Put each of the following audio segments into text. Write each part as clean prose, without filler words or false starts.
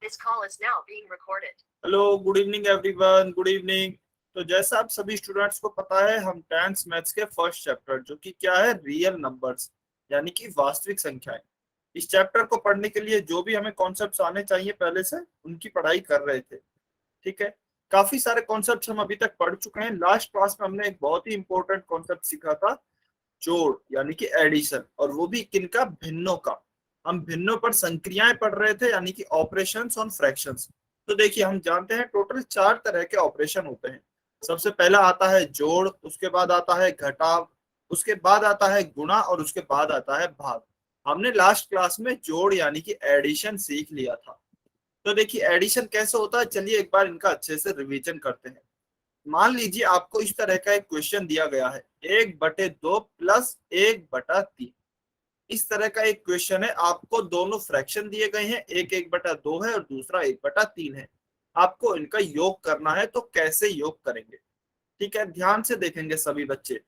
Hello, good evening everyone, good evening. तो जैसा आप सभी स्टूडेंट्स को पता है, हम 10th मैथ्स के फर्स्ट चैप्टर जो कि क्या है, रियल नंबर्स यानी कि वास्तविक संख्याएं, इस चैप्टर को पढ़ने के लिए जो भी हमें कॉन्सेप्ट्स आने चाहिए पहले से, उनकी पढ़ाई कर रहे थे। ठीक है, काफी सारे कॉन्सेप्ट्स हम अभी तक पढ़ चुके हैं। लास्ट क्लास में हमने एक बहुत ही इंपॉर्टेंट कॉन्सेप्ट सीखा था, जोड़ यानी कि एडिशन, और वो भी किनका, भिन्नों का। हम भिन्नों पर संक्रियाएं पढ़ रहे थे यानी कि ऑपरेशंस ऑन फ्रैक्शंस। तो देखिए, हम जानते हैं टोटल 4 तरह के ऑपरेशन होते हैं। सबसे पहला आता है जोड़, उसके बाद आता है घटाव, उसके बाद आता है गुणा, और उसके बाद आता है भाग। हमने लास्ट क्लास में जोड़ यानी कि एडिशन सीख लिया था। तो देखिए, एडिशन कैसे होता है, चलिए एक बार इनका अच्छे से रिवीजन करते हैं। मान लीजिए आपको इस तरह का एक क्वेश्चन दिया गया है, 1/2 प्लस 1/3। इस तरह का एक क्वेश्चन है, आपको दोनों फ्रैक्शन दिए गए हैं, एक 1/2 है और दूसरा 1/3 है। आपको इनका योग करना है, तो कैसे योग करेंगे? ठीक है, ध्यान से देखेंगे सभी बच्चे।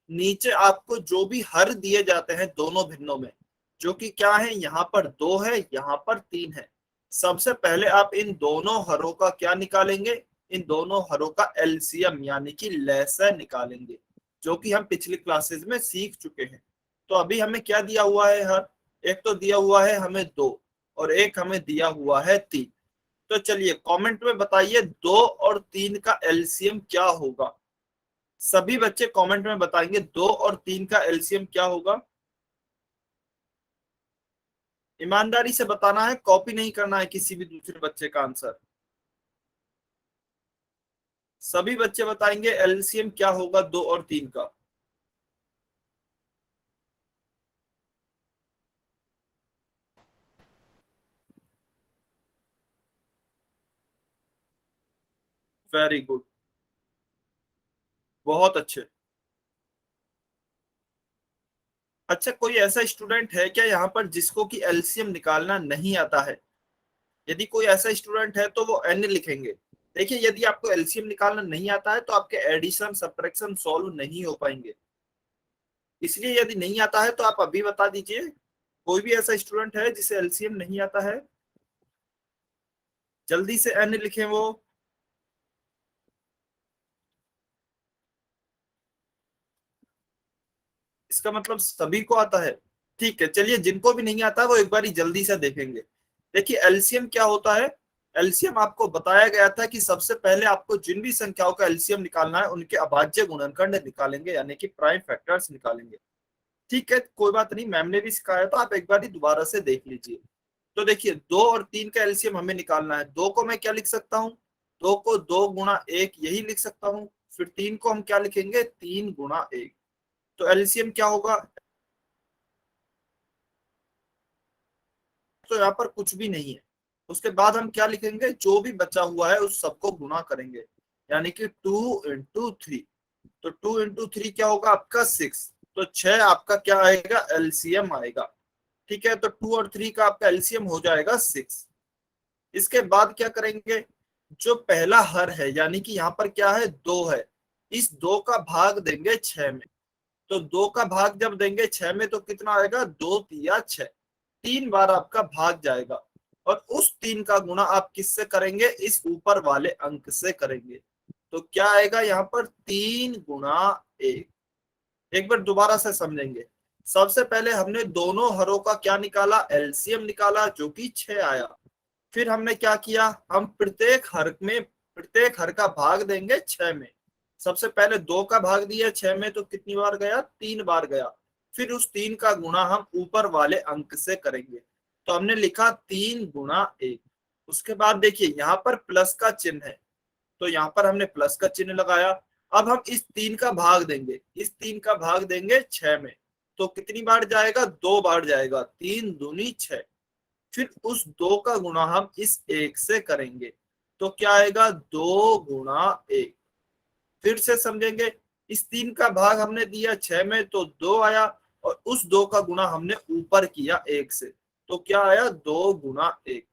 नीचे आपको जो भी हर दिए जाते हैं दोनों भिन्नों में, जो कि क्या है, यहाँ पर 2 है, यहाँ पर 3 है। सबसे पहले आप इन दोनों हरों का क्या निकालेंगे, इन दोनों हरों का एलसीएम यानी कि लसाअ निकालेंगे, जो कि हम पिछली क्लासेस में सीख चुके हैं। तो अभी हमें क्या दिया हुआ है हर, एक तो दिया हुआ है हमें 2, और एक हमें दिया हुआ है 3। तो चलिए कमेंट में बताइए 2 और 3 का एलसीएम क्या होगा। सभी बच्चे कमेंट में बताएंगे 2 और 3 का एलसीएम क्या होगा। ईमानदारी से बताना है, कॉपी नहीं करना है किसी भी दूसरे बच्चे का आंसर। सभी बच्चे बताएंगे एलसीएम क्या होगा 2 और 3 का। वेरी गुड, बहुत अच्छे। अच्छा, कोई ऐसा स्टूडेंट है क्या यहाँ पर जिसको कि एलसीएम निकालना नहीं आता है? यदि कोई ऐसा स्टूडेंट है तो वो एन लिखेंगे। देखिए, यदि आपको एलसीएम निकालना नहीं आता है तो आपके एडिशन सब्ट्रैक्शन सॉल्व नहीं हो पाएंगे। इसलिए यदि नहीं आता है तो आप अभी बता दीजिए। कोई भी ऐसा स्टूडेंट है जिसे एलसीएम नहीं आता है, जल्दी से एन लिखें वो। इसका मतलब सभी को आता है। ठीक है, चलिए जिनको भी नहीं आता वो एक बार जल्दी से देखेंगे। देखिए, एलसीएम क्या होता है। एलसीएम आपको बताया गया था कि सबसे पहले आपको जिन भी संख्याओं का एलसीएम निकालना है उनके अभाज्य गुणनखंड निकालेंगे यानी कि प्राइम फैक्टर्स निकालेंगे। ठीक है, कोई बात नहीं, मैम ने भी सिखाया, तो आप एक बार दोबारा से देख लीजिए। तो देखिए, 2 और 3 का एलसीएम हमें निकालना है। 2 को मैं क्या लिख सकता हूँ, 2 को 2 × 1 यही लिख सकता हूँ। फिर 3 को हम क्या लिखेंगे, 3 × 1। तो एलसीएम क्या होगा, तो यहाँ पर कुछ भी नहीं है। उसके बाद हम क्या लिखेंगे, जो भी बचा हुआ है उस सबको गुणा करेंगे, यानी कि 2 × 3। तो 2 × 3 क्या होगा आपका 6। तो 6 आपका क्या आएगा, एलसीएम आएगा। ठीक है, तो 2 और 3 का आपका एलसीएम हो जाएगा 6। इसके बाद क्या करेंगे, जो पहला हर है यानी कि यहाँ पर क्या है, 2 है, इस 2 का भाग देंगे 6 में। तो 2 का भाग जब देंगे 6 में तो कितना आएगा, 2 × 3 = 6। 3 बार आपका भाग जाएगा, और उस 3 का गुणा आप किससे करेंगे, इस ऊपर वाले अंक से करेंगे। तो क्या आएगा यहाँ पर, 3 × 1। एक बार दोबारा से समझेंगे। सबसे पहले हमने दोनों हरों का क्या निकाला, एलसीएम निकाला, जो कि 6 आया। फिर हमने क्या किया, हम प्रत्येक हर का भाग देंगे 6 में। सबसे पहले 2 का भाग दिया 6 में, तो कितनी बार गया, 3 बार गया। फिर उस 3 का गुणा हम ऊपर वाले अंक से करेंगे। तो हमने लिखा 3 × 1। उसके बाद देखिए, यहाँ पर प्लस का चिन्ह है, तो यहाँ पर हमने प्लस का चिन्ह लगाया। अब हम इस 3 का भाग देंगे, इस 3 का भाग देंगे 6 में। तो कितनी बार जाएगा, 2 बार जाएगा, 3 × 2 = 6। फिर उस 2 का गुणा हम इस 1 से करेंगे, तो क्या आएगा, 2 × 1। फिर से समझेंगे, इस 3 का भाग हमने दिया 6 में, तो 2 आया, और उस 2 का गुणा हमने ऊपर किया 1 से, तो क्या आया, 2 × 1।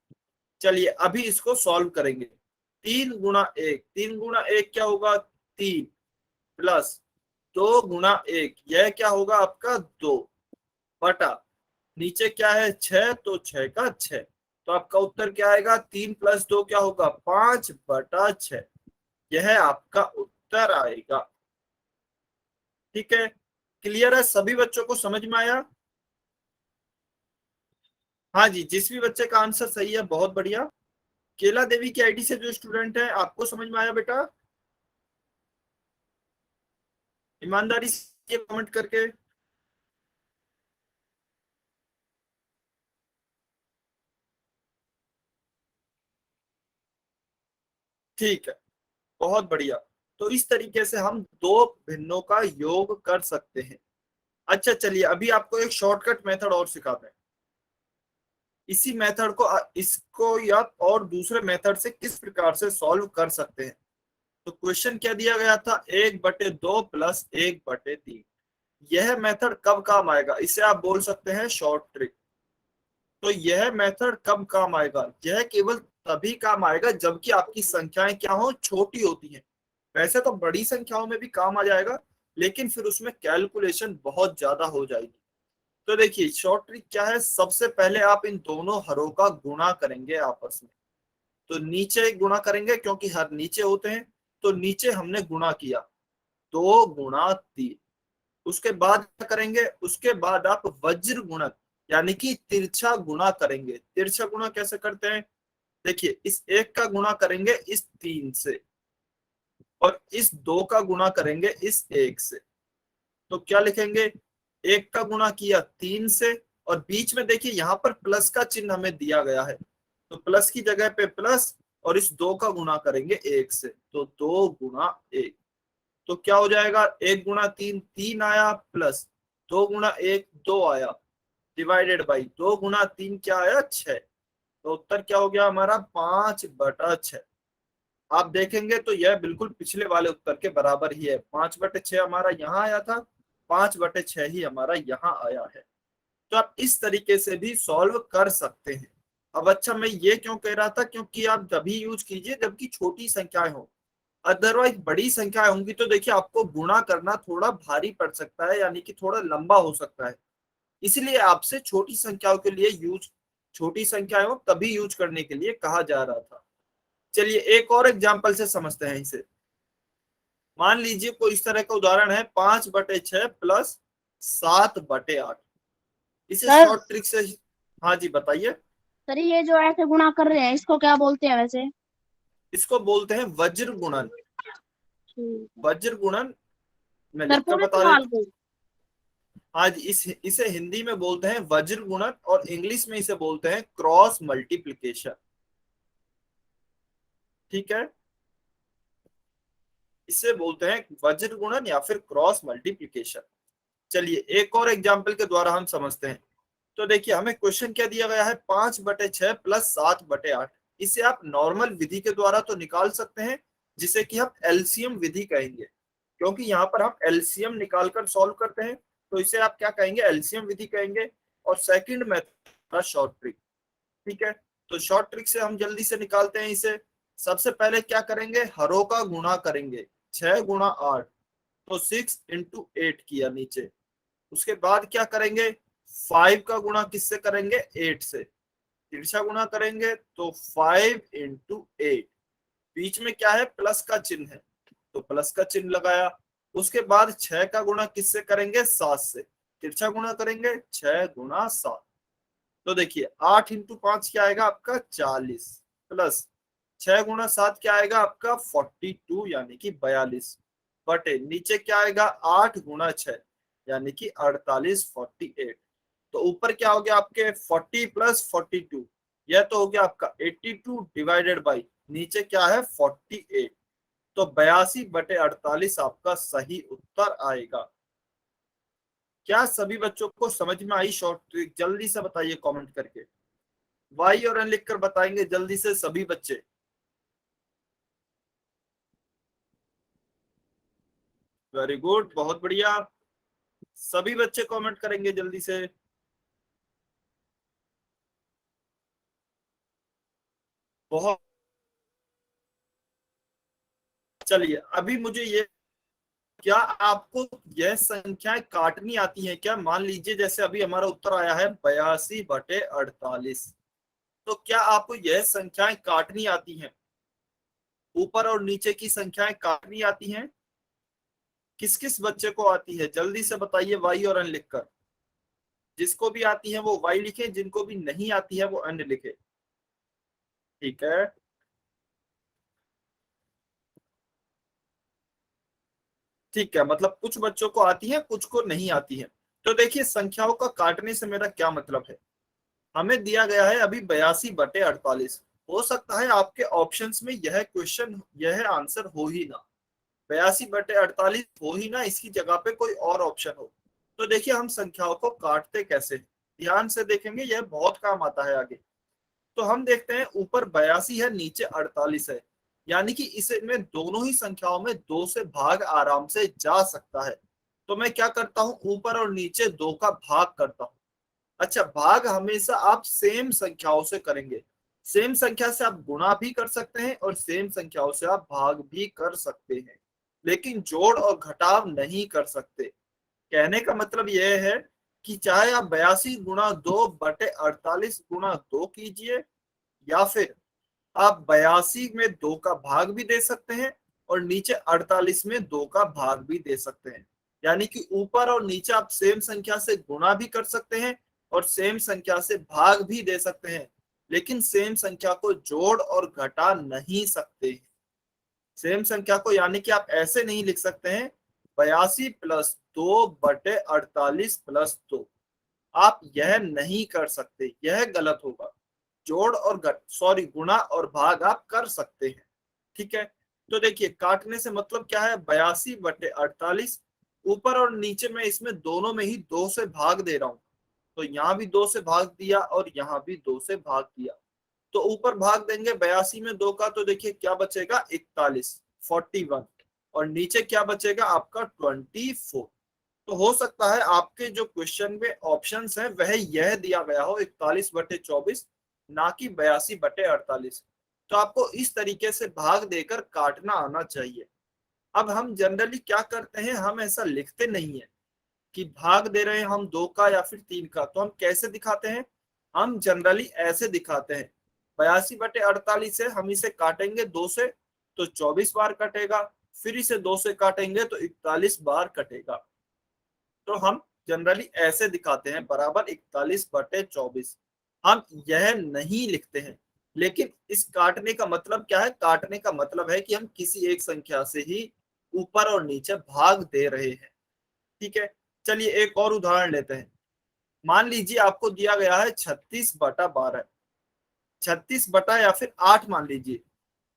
चलिए अभी इसको सॉल्व करेंगे। 3 × 1, 3 × 1 क्या होगा, 3, प्लस 2 × 1, यह क्या होगा आपका 2, बटा नीचे क्या है 6, तो 6 का 6। तो आपका उत्तर क्या आएगा, 3 + 2 क्या होगा, 5/6। यह आपका उत्तर आएगा। ठीक है, क्लियर है, सभी बच्चों को समझ में आया। हाँ जी, जिस भी बच्चे का आंसर सही है बहुत बढ़िया। केला देवी की आईडी से जो स्टूडेंट है, आपको समझ में आया बेटा? ईमानदारी से कमेंट करके। ठीक है, बहुत बढ़िया। तो इस तरीके से हम दो भिन्नों का योग कर सकते हैं। अच्छा चलिए, अभी आपको एक शॉर्टकट मेथड और सिखाते हैं। इसी मेथड को इसको या और दूसरे मेथड से किस प्रकार से सॉल्व कर सकते हैं। तो क्वेश्चन क्या दिया गया था, 1/2 + 1/3। यह मेथड कब काम आएगा, इसे आप बोल सकते हैं शॉर्ट ट्रिक। तो यह मेथड कब काम आएगा, यह केवल तभी काम आएगा जबकि आपकी संख्याएं क्या हो, छोटी होती हैं। वैसे तो बड़ी संख्याओं में भी काम आ जाएगा, लेकिन फिर उसमें कैलकुलेशन बहुत ज्यादा हो जाएगी। तो देखिए शॉर्ट ट्रिक क्या है, सबसे पहले आप इन दोनों हरों का गुणा करेंगे आपस में। तो नीचे गुणा करेंगे क्योंकि हर नीचे होते हैं। तो नीचे हमने गुणा किया, 2 × 3। उसके बाद क्या करेंगे, उसके बाद आप वज्र गुणक यानी कि तिरछा गुणा करेंगे। तिरछा गुणा कैसे करते हैं, देखिए इस 1 का गुणा करेंगे इस 3 से, और इस 2 का गुणा करेंगे इस 1 से। तो क्या लिखेंगे, 1 का गुणा किया 3 से, और बीच में देखिए यहाँ पर प्लस का चिन्ह हमें दिया गया है, तो प्लस की जगह पे प्लस, और इस 2 का गुणा करेंगे 1 से, तो 2 × 1। तो क्या हो जाएगा, 1 × 3 3 आया, प्लस 2 × 1 2 आया, डिवाइडेड बाई 2 × 3 क्या आया, 6। तो उत्तर क्या हो गया हमारा, 5/6। आप देखेंगे तो यह बिल्कुल पिछले वाले उत्तर के बराबर ही है। 5/6 हमारा यहाँ आया था, 5/6 ही हमारा यहाँ आया है। तो आप इस तरीके से भी सॉल्व कर सकते हैं। अब अच्छा, मैं ये क्यों कह रहा था, क्योंकि आप तभी यूज कीजिए जबकि छोटी संख्याएं हो। अदरवाइज बड़ी संख्याएं होंगी तो देखिए आपको गुणा करना थोड़ा भारी पड़ सकता है, यानी कि थोड़ा लंबा हो सकता है। इसलिए आपसे छोटी संख्याओं के लिए यूज, छोटी संख्याएं हो तभी यूज करने के लिए कहा जा रहा था। चलिए एक और एग्जाम्पल से समझते हैं इसे। मान लीजिए कोई इस तरह का उदाहरण है, 5/6 + 7/8। इसे सर शॉर्ट ट्रिक से, हाँ जी बताइए। सर ये जो ऐसे गुणा कर रहे हैं इसको क्या बोलते हैं वैसे? इसको बोलते हैं वज्र गुणन। ठीक है। वज्र गुणन मैं सर लिखकर पूरे बता सवाल देता। को? आज इसे हिंदी में बोलते हैं वज्र गुणन, और इंग्लिश में इसे बोलते हैं क्रॉस मल्टीप्लिकेशन। ठीक है, इसे बोलते हैं वज्र गुणन या फिर क्रॉस मल्टीप्लिकेशन। चलिए एक और एग्जाम्पल के द्वारा हम समझते हैं। तो देखिए हमें क्वेश्चन क्या दिया गया है, 5/6 + 7/8। इसे आप नॉर्मल विधि के द्वारा तो निकाल सकते हैं, जिसे कि हम एलसीएम विधि कहेंगे, क्योंकि यहाँ पर हम एलसीएम निकालकर सॉल्व करते हैं। तो इसे आप क्या कहेंगे, एलसीएम विधि कहेंगे। और सेकंड मेथड शॉर्ट ट्रिक। ठीक है, तो शॉर्ट ट्रिक से हम जल्दी से निकालते हैं इसे। सबसे पहले क्या करेंगे, हरों का गुणा करेंगे, 6 × 8, तो 6 × 8 किया नीचे। उसके बाद क्या करेंगे, 5 का गुणा किससे करेंगे, 8 से। तिरछा गुणा करेंगे तो 5 × 8। बीच में क्या है, प्लस का चिन्ह है, तो प्लस का चिन्ह लगाया। उसके बाद 6 का गुणा किससे करेंगे, 7 से। तिरछा गुणा करेंगे, 6 × 7। तो देखिए 8 × 5 क्या आएगा आपका, 40, प्लस 6 × 7 क्या आएगा आपका, 42 यानी कि 42, बटे नीचे क्या आएगा, 8 × 6 यानी कि 48, 48। तो ऊपर क्या हो गया आपके, 40 + 42, यह तो हो गया आपका 82, डिवाइडेड बाई नीचे क्या है, 48। तो 82/48 आपका सही उत्तर आएगा। क्या सभी बच्चों को समझ में आई शॉर्ट ट्रिक, जल्दी से बताइए कमेंट करके। वाई और एन लिखकर बताएंगे जल्दी से सभी बच्चे। वेरी गुड, बहुत बढ़िया। सभी बच्चे कमेंट करेंगे जल्दी से। बहुत। चलिए अभी मुझे ये, क्या आपको यह संख्याएं काटनी आती हैं क्या? मान लीजिए जैसे अभी हमारा उत्तर आया है 82/48। तो क्या आपको यह संख्याएं काटनी आती हैं? ऊपर और नीचे की संख्याएं काटनी आती हैं? किस किस बच्चे को आती है जल्दी से बताइए वाई और एन लिखकर। जिसको भी आती है वो वाई लिखे, जिनको भी नहीं आती है वो एन लिखे। ठीक है, ठीक है, मतलब कुछ बच्चों को आती है कुछ को नहीं आती है। तो देखिए संख्याओं का काटने से मेरा क्या मतलब है। हमें दिया गया है अभी 82/48। हो सकता है आपके ऑप्शंस में यह क्वेश्चन यह आंसर हो ही ना, 82/48 हो ही ना, इसकी जगह पे कोई और ऑप्शन हो। तो देखिए हम संख्याओं को काटते कैसे हैं? ध्यान से देखेंगे, यह बहुत काम आता है आगे। तो हम देखते हैं ऊपर 82 है नीचे 48 है, यानी कि इसमें दोनों ही संख्याओं में 2 से भाग आराम से जा सकता है। तो मैं क्या करता हूं, ऊपर और नीचे 2 का भाग करता हूं। अच्छा, भाग हमेशा आप सेम संख्याओं से करेंगे। सेम संख्या से आप गुणा भी कर सकते हैं और सेम संख्याओं से आप भाग भी कर सकते हैं, लेकिन जोड़ और घटाव नहीं कर सकते। कहने का मतलब यह है कि चाहे आप 82/2/48 कीजिए, या फिर आप 82 में 2 का भाग भी दे सकते हैं और नीचे 48 में 2 का भाग भी दे सकते हैं। यानी कि ऊपर और नीचे आप सेम संख्या से गुणा भी कर सकते हैं और सेम संख्या से भाग भी दे सकते हैं, लेकिन सेम संख्या को जोड़ और घटा नहीं सकते। सेम संख्या को यानी कि आप ऐसे नहीं लिख सकते हैं 82/2/48+2। आप यह नहीं कर सकते, यह गलत होगा। जोड़ और घट सॉरी गुणा और भाग आप कर सकते हैं। ठीक है, तो देखिए काटने से मतलब क्या है, 82/48। ऊपर और नीचे में इसमें दोनों में ही 2 से भाग दे रहा हूं, तो यहाँ भी 2 से भाग दिया और यहाँ भी 2 से भाग दिया। तो ऊपर भाग देंगे 82 में 2 का, तो देखिए क्या बचेगा 41, 41। और नीचे क्या बचेगा आपका 24। तो हो सकता है आपके जो क्वेश्चन में ऑप्शंस है वह यह दिया गया हो 41/24, ना कि 82/48। तो आपको इस तरीके से भाग देकर काटना आना चाहिए। अब हम जनरली क्या करते हैं, हम ऐसा लिखते नहीं है कि भाग दे रहे हैं हम 2 का या फिर 3 का। तो हम कैसे दिखाते हैं, हम जनरली ऐसे दिखाते हैं, 82/48 है, हम इसे काटेंगे 2 से तो 24 बार कटेगा, फिर इसे 2 से काटेंगे तो 41 बार कटेगा। तो हम जनरली ऐसे दिखाते हैं बराबर 41/24। हम यह नहीं लिखते हैं। लेकिन इस काटने का मतलब क्या है, काटने का मतलब है कि हम किसी एक संख्या से ही ऊपर और नीचे भाग दे रहे हैं। ठीक है, चलिए एक और उदाहरण लेते हैं। मान लीजिए आपको दिया गया है 36/12, 36 या फिर 8 मान लीजिए,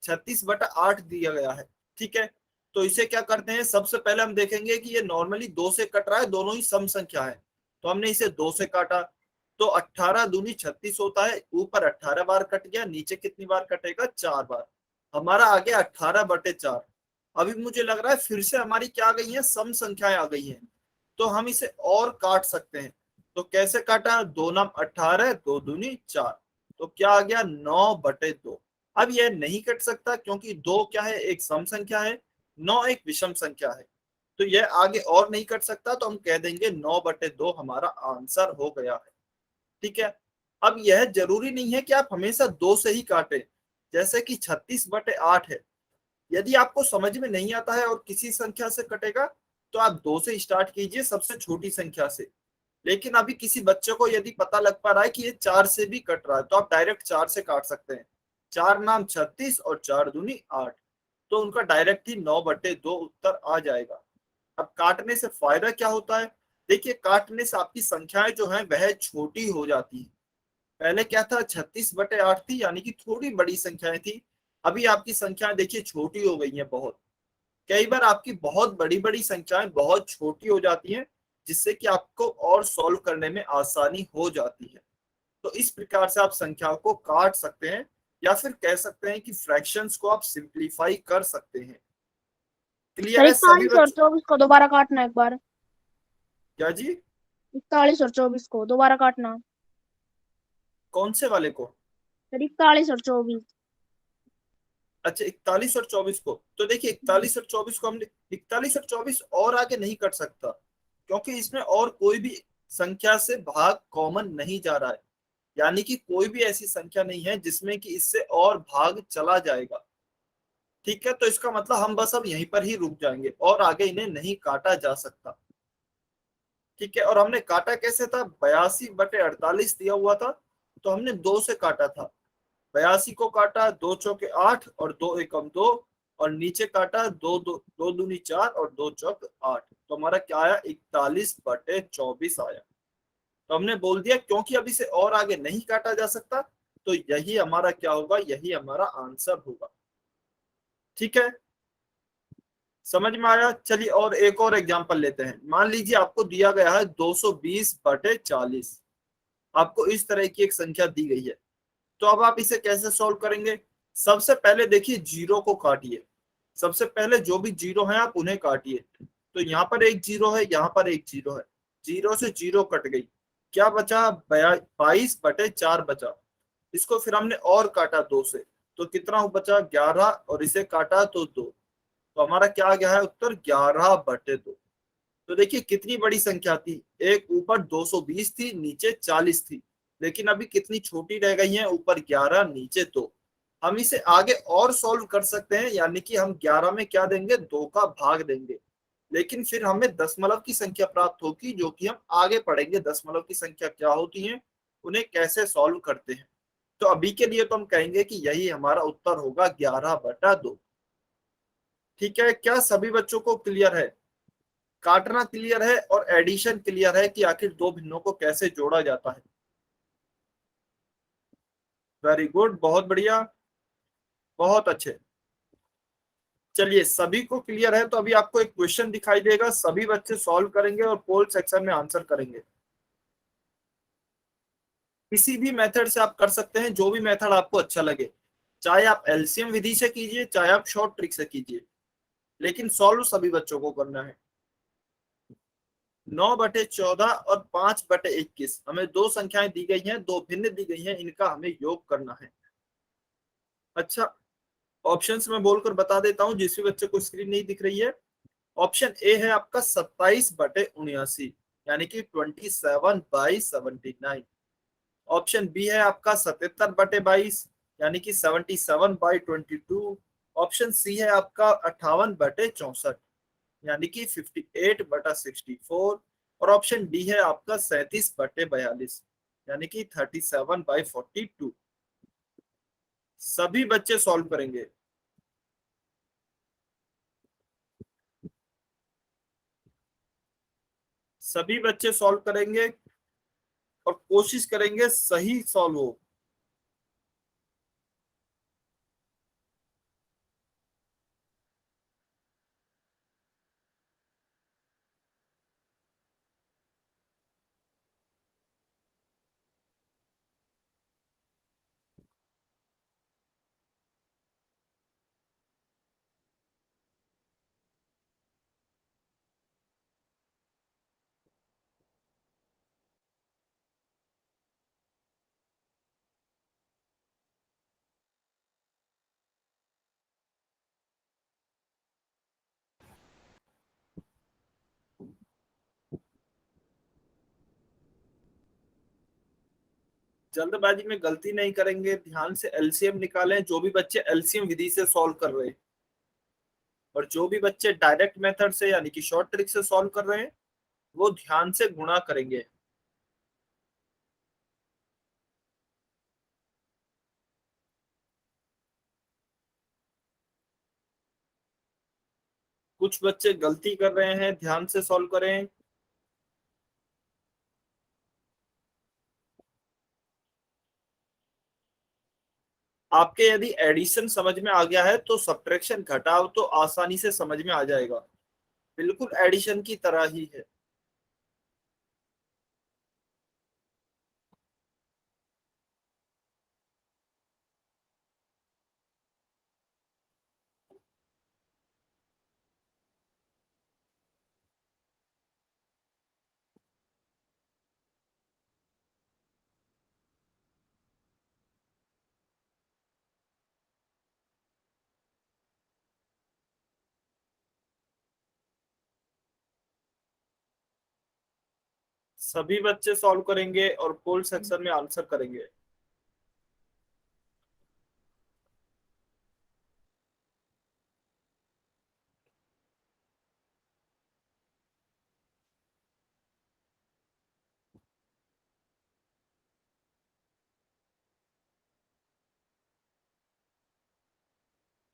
36/8 दिया गया है। ठीक है, तो इसे क्या करते हैं, सबसे पहले हम देखेंगे कि ये नॉर्मली 2 से कट रहा है, दोनों ही सम संख्या है। तो हमने इसे 2 से काटा, तो 18 दूनी 36 होता है। ऊपर 18 बार कट गया, नीचे कितनी बार कटेगा, 4 बार। हमारा आ गया 18/4। अभी मुझे लग रहा है फिर से हमारी क्या आ गई है, सम संख्याएं आ गई हैं। तो हम इसे और काट सकते हैं। तो कैसे काटा, 2 नाम 18, 2 दूनी 4, तो क्या आ गया 9/2। अब यह नहीं कट सकता क्योंकि 2 क्या है, एक सम संख्या है, 9 एक विषम संख्या है। तो यह आगे और नहीं कट सकता, तो हम कह देंगे 9/2 हमारा आंसर हो गया है। ठीक है, अब यह जरूरी नहीं है कि आप हमेशा 2 से ही काटें। जैसे कि 36/8 है, यदि आपको समझ में नहीं आता है और किसी संख्या से कटेगा तो आप 2 से स्टार्ट कीजिए, सबसे छोटी संख्या से। लेकिन अभी किसी बच्चे को यदि पता लग पा रहा है कि ये 4 से भी कट रहा है, तो आप डायरेक्ट 4 से काट सकते हैं। 4 नाम 36 और 4 दूनी 8, तो उनका डायरेक्ट ही 9/2 उत्तर आ जाएगा। अब काटने से फायदा क्या होता है, देखिए काटने से आपकी संख्याएं जो है वह छोटी हो जाती है। पहले क्या था, 36/8 थी, यानी कि थोड़ी बड़ी संख्याएं थी। अभी आपकी संख्याएं देखिए छोटी हो गई हैं बहुत। कई बार आपकी बहुत बड़ी बड़ी संख्याएं बहुत छोटी हो जाती हैं, जिससे कि आपको और सॉल्व करने में आसानी हो जाती है। तो इस प्रकार से आप संख्याओं को काट सकते हैं, या फिर कह सकते हैं कि फ्रैक्शंस को आप सिंप्लीफाई कर सकते हैं। क्लियर सर है सभी 41 और बच्चों? 24 को दोबारा काटना एक बार। क्या जी? 41 और 24 को दोबारा काटना। कौन से वाले को? सर 41 और 24। अच्छा, 41 और 24 को। तो देखिए 41 और 24 को हमने 41 और 24 और आगे नहीं कट सकता, क्योंकि इसमें और कोई भी संख्या से भाग कॉमन नहीं जा रहा है। यानी कि कोई भी ऐसी संख्या नहीं है जिसमें कि इससे और भाग चला जाएगा। ठीक है, तो इसका मतलब हम बस अब यहीं पर ही रुक जाएंगे और आगे इन्हें नहीं काटा जा सकता। ठीक है, और हमने काटा कैसे था, 82/48 दिया हुआ था, तो हमने 2 से काटा था। 82 को काटा, 2 चौके 8 और 2 एकम 2, और नीचे काटा, 2 दूनी 4 और 2 चौक 8, तो हमारा क्या आया, 41/24 आया। तो हमने बोल दिया क्योंकि अब इसे और आगे नहीं काटा जा सकता, तो यही हमारा क्या होगा, यही हमारा आंसर होगा। ठीक है, समझ में आया। चलिए और एक और एग्जांपल लेते हैं। मान लीजिए आपको दिया गया है 220/40, आपको इस तरह की एक संख्या दी गई है। तो अब आप इसे कैसे सॉल्व करेंगे। सबसे पहले देखिए जीरो को काटिए, सबसे पहले जो भी जीरो है आप उन्हें काटिए। तो यहाँ पर एक जीरो है, यहाँ पर एक जीरो है, जीरो से जीरो कट गई, क्या बचा, 22/4 बचा। इसको फिर हमने और काटा 2 से, तो कितना बचा, 11, और इसे काटा तो 2, तो हमारा क्या आ गया है उत्तर, 11/2। तो देखिए कितनी बड़ी संख्या थी, एक ऊपर 220 थी, नीचे 40 थी, लेकिन अभी कितनी छोटी रह गई है, ऊपर 11 नीचे 2। हम इसे आगे और सॉल्व कर सकते हैं, यानी कि हम 11 में क्या देंगे, 2 का भाग देंगे, लेकिन फिर हमें दशमलव की संख्या प्राप्त होगी, जो कि हम आगे पढ़ेंगे दशमलव की संख्या क्या होती है, उन्हें कैसे सॉल्व करते हैं। तो अभी के लिए तो हम कहेंगे कि यही हमारा उत्तर होगा, 11/2। ठीक है, क्या सभी बच्चों को क्लियर है, काटना क्लियर है और एडिशन क्लियर है कि आखिर दो भिन्नों को कैसे जोड़ा जाता है। वेरी गुड, बहुत बढ़िया, बहुत अच्छे। चलिए सभी को क्लियर है, तो अभी आपको एक क्वेश्चन दिखाई देगा, सभी बच्चे सॉल्व करेंगे और पोल सेक्शन में आंसर करेंगे। किसी भी मेथड से आप कर सकते हैं, जो भी मेथड आपको अच्छा लगे, चाहे आप एलसीएम विधि से कीजिए, चाहे आप शॉर्ट ट्रिक से कीजिए, लेकिन सॉल्व सभी बच्चों को करना है। 9/14 और 5/21, हमें दो संख्याएं दी गई हैं, दो भिन्न दी गई हैं, इनका हमें योग करना है। अच्छा, ऑप्शंस में बोलकर बता देता हूं, जिस भी बच्चे को स्क्रीन नहीं दिख रही है। ऑप्शन ए है आपका 27/79, यानी कि 27/79। ऑप्शन बी है आपका 77/22, यानी कि 77/22। ऑप्शन सी है आपका 58/64, यानी कि 58/64। और ऑप्शन डी है आपका 37/42, यानी कि 37/42। सभी बच्चे सॉल्व करेंगे। सभी बच्चे सॉल्व करेंगे और कोशिश करेंगे सही सॉल्व हो। जल्दबाजी में गलती नहीं करेंगे, ध्यान से एलसीएम निकालें, जो भी बच्चे एलसीएम विधि से सॉल्व कर रहे हैं, और जो भी बच्चे डायरेक्ट मेथड से यानी कि शॉर्ट ट्रिक से सॉल्व कर रहे हैं, वो ध्यान से गुणा करेंगे। कुछ बच्चे गलती कर रहे हैं, ध्यान से सॉल्व करें। आपके यदि एडिशन समझ में आ गया है, तो सब्ट्रैक्शन घटाव तो आसानी से समझ में आ जाएगा, बिल्कुल एडिशन की तरह ही है। सभी बच्चे सॉल्व करेंगे और पोल सेक्शन में आंसर करेंगे।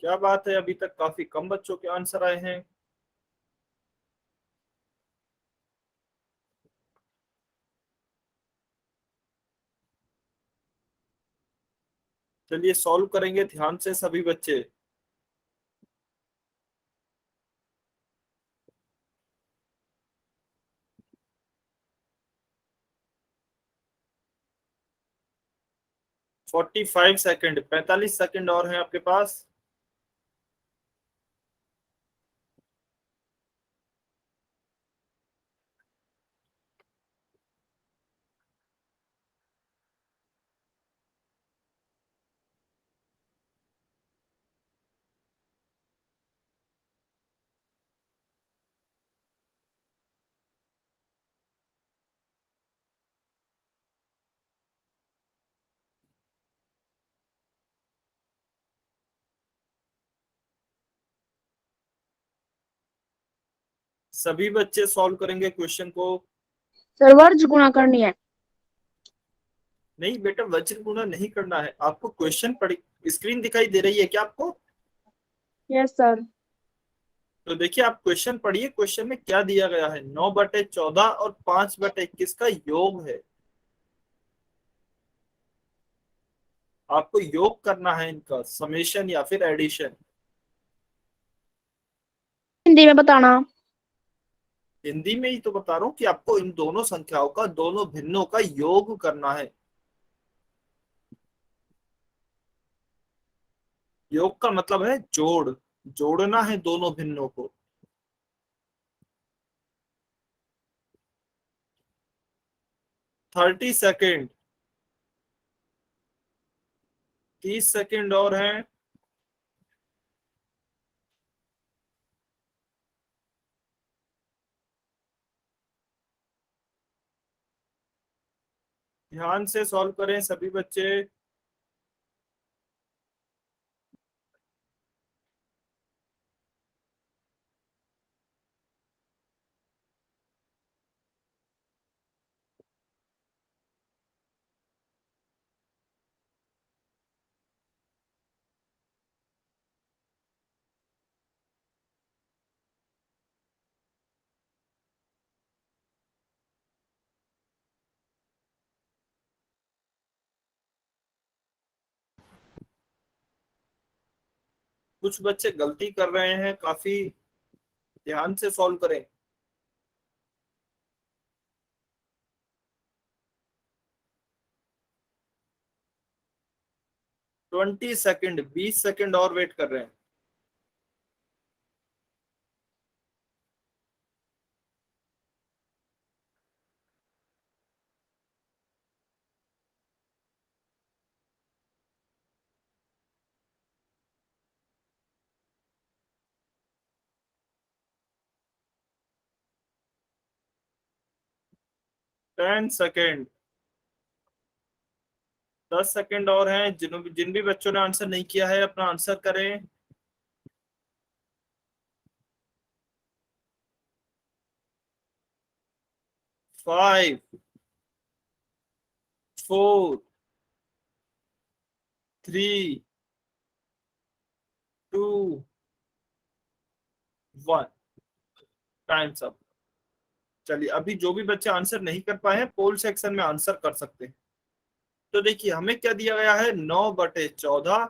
क्या बात है, अभी तक काफी कम बच्चों के आंसर आए हैं। चलिए सॉल्व करेंगे ध्यान से सभी बच्चे। फोर्टी फाइव सेकेंड, 45 सेकेंड और हैं आपके पास। सभी बच्चे सॉल्व करेंगे क्वेश्चन को। सर वर्ज गुणा करनी है। नहीं बेटा, वज्र गुणा नहीं करना है आपको। क्वेश्चन पढ़ी, स्क्रीन दिखाई दे रही है क्या आपको? Yes sir. तो देखिए आप क्वेश्चन पढ़िए, क्वेश्चन में क्या दिया गया है। 9/14 और 5/21 का योग है। आपको योग करना है इनका, समेशन या फिर एडिशन। हिंदी में बताना। हिंदी में ही तो बता रहा हूँ कि आपको इन दोनों संख्याओं का, दोनों भिन्नों का योग करना है। योग का मतलब है जोड़, जोड़ना है दोनों भिन्नों को। 30 सेकेंड, 30 सेकेंड और हैं। ध्यान से सॉल्व करें सभी बच्चे। कुछ बच्चे गलती कर रहे हैं काफी, ध्यान से सॉल्व करें। 20 सेकेंड, 20 सेकेंड और वेट कर रहे हैं। 10 सेकेंड, 10 सेकेंड और हैं। जिन भी बच्चों ने आंसर नहीं किया है अपना आंसर करें। 5, 4, 3, 2, 1। Times up. चलिए अभी जो भी बच्चे आंसर नहीं कर पाए हैं पोल सेक्शन में आंसर कर सकते हैं। तो देखिए हमें क्या दिया गया है, 9/14।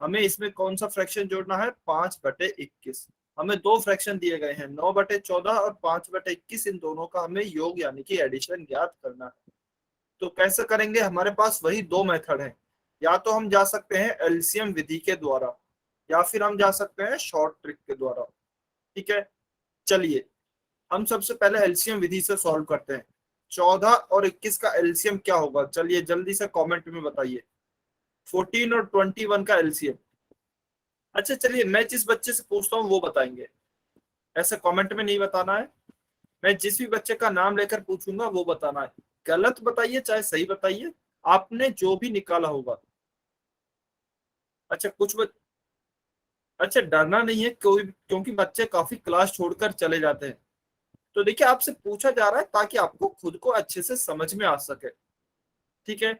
हमें इसमें कौन सा फ्रैक्शन जोड़ना है, 5/21। हमें दो फ्रैक्शन दिए गए हैं, 9/14 और 5/21। इन दोनों का हमें योग यानी कि एडिशन ज्ञात करना है। तो कैसे करेंगे, हमारे पास वही दो मेथड हैं। या तो हम जा सकते हैं एलसीएम विधि के द्वारा, या फिर हम जा सकते हैं शॉर्ट ट्रिक के द्वारा। ठीक है, चलिए हम सबसे पहले एलसीएम विधि से सॉल्व करते हैं। 14 और 21 का एलसीएम क्या होगा, चलिए जल्दी से कमेंट में बताइए। 14 और 21 का एलसीएम। अच्छा चलिए मैं जिस बच्चे से पूछता हूँ वो बताएंगे, ऐसे कमेंट में नहीं बताना है। मैं जिस भी बच्चे का नाम लेकर पूछूंगा वो बताना है, गलत बताइए चाहे सही बताइए, आपने जो भी निकाला होगा। अच्छा अच्छा डरना नहीं है कोई, क्योंकि बच्चे काफी क्लास छोड़कर चले जाते हैं। तो देखिए आपसे पूछा जा रहा है ताकि आपको खुद को अच्छे से समझ में आ सके। ठीक है,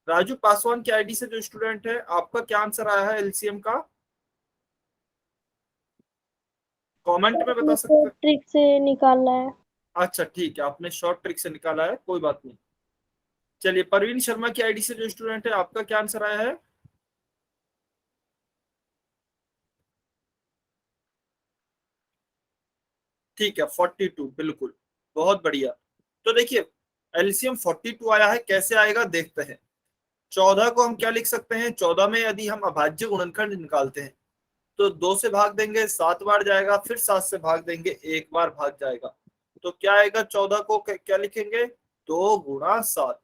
राजू पासवान की आईडी से जो स्टूडेंट है, आपका क्या आंसर आया है एलसीएम का, कमेंट में बता सकते हैं। ट्रिक से निकालना है। अच्छा ठीक है, आपने शॉर्ट ट्रिक से निकाला है, कोई बात नहीं। चलिए परवीन शर्मा की आईडी से जो स्टूडेंट है, आपका क्या आंसर आया है। ठीक है 42, बिल्कुल, बहुत बढ़िया। तो देखिए एलसीएम 42 आया है, कैसे आएगा देखते हैं। 14 को हम क्या लिख सकते हैं, 14 में यदि हम अभाज्य गुणनखंड निकालते हैं तो 2 से भाग देंगे 7 बार जाएगा, फिर 7 से भाग देंगे 1 बार भाग जाएगा। तो क्या आएगा, 14 को क्या लिखेंगे, 2 गुणा 7।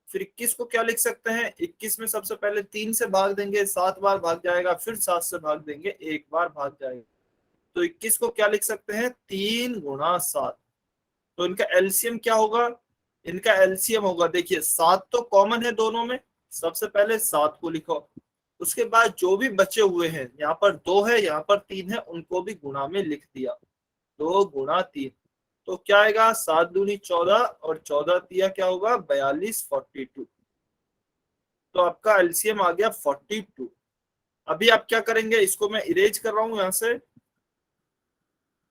फिर 21 को क्या लिख सकते हैं, 21 में सबसे पहले 3 से भाग देंगे 7 बार भाग जाएगा, फिर 7 से भाग देंगे 1 बार भाग जाएगा। तो 21 को क्या लिख सकते हैं, 3 गुणा 7। तो इनका एलसीएम क्या होगा, इनका एलसीएम होगा, देखिए 7 तो कॉमन है दोनों में, सबसे पहले 7 को लिखो। उसके बाद जो भी बचे हुए हैं, यहाँ पर 2 है यहाँ पर 3 है, उनको भी गुणा में लिख दिया, 2 गुणा 3। तो क्या आएगा, 7 दूनी 14 और 14 तिया क्या होगा, 42, 42। तो आपका एलसीएम आ गया 42। अभी आप क्या करेंगे, इसको मैं इरेज कर रहा हूं यहां से।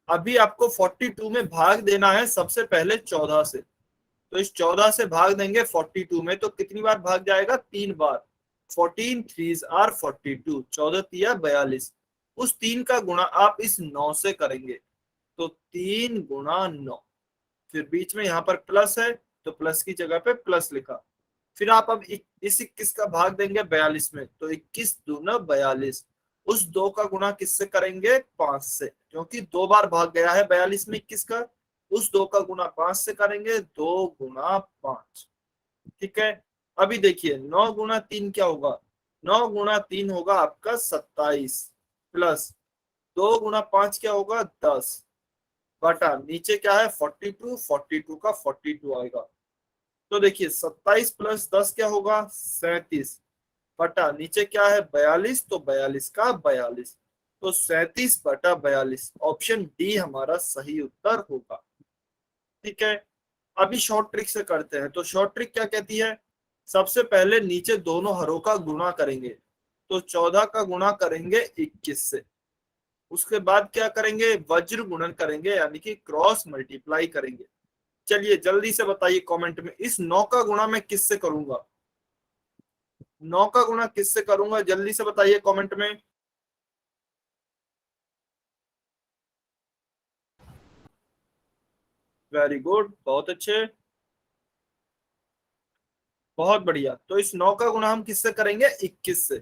अभी आपको 42 में भाग देना है सबसे पहले 14 से। तो इस 14 से भाग देंगे 42 में, तो कितनी बार भाग जाएगा, 3 बार। 14 3s आर 42, 14 तिया 42। उस 3 का गुणा आप इस 9 से करेंगे, तो 3 गुणा 9। फिर बीच में यहाँ पर प्लस है, तो प्लस की जगह पे प्लस लिखा। फिर आप अब इस 21 का भाग देंगे 42 में, तो 21 दूना 42। उस 2 का गुणा किससे करेंगे, 5 से, क्योंकि 2 बार भाग गया है 42 में 21 का। उस 2 का गुणा 5 से करेंगे, 2 गुणा 5। ठीक है, अभी देखिए 9 गुणा 3 क्या होगा, 9 गुणा 3 होगा आपका 27, प्लस 2 गुणा 5 क्या होगा, 10, बटा नीचे क्या है 42, 42 का 42 आएगा। तो देखिए 27 प्लस 10 क्या होगा, 37, बटा नीचे क्या है 42, तो 42 का 42। तो 37/42, ऑप्शन डी हमारा सही उत्तर होगा। ठीक है, अभी शॉर्ट ट्रिक से करते हैं। तो शॉर्ट ट्रिक क्या कहती है, सबसे पहले नीचे दोनों हरों का गुणा करेंगे, तो 14 का गुणा करेंगे 21 से। उसके बाद क्या करेंगे, वज्र गुणन करेंगे, यानी कि क्रॉस मल्टीप्लाई करेंगे। चलिए जल्दी से बताइए कमेंट में, इस 9 का गुणा मैं किससे करूंगा, 9 का गुणा किससे करूंगा, जल्दी से बताइए कमेंट में। वेरी गुड, बहुत अच्छे, बहुत बढ़िया। तो इस 9 का गुणा हम किससे करेंगे, 21 से।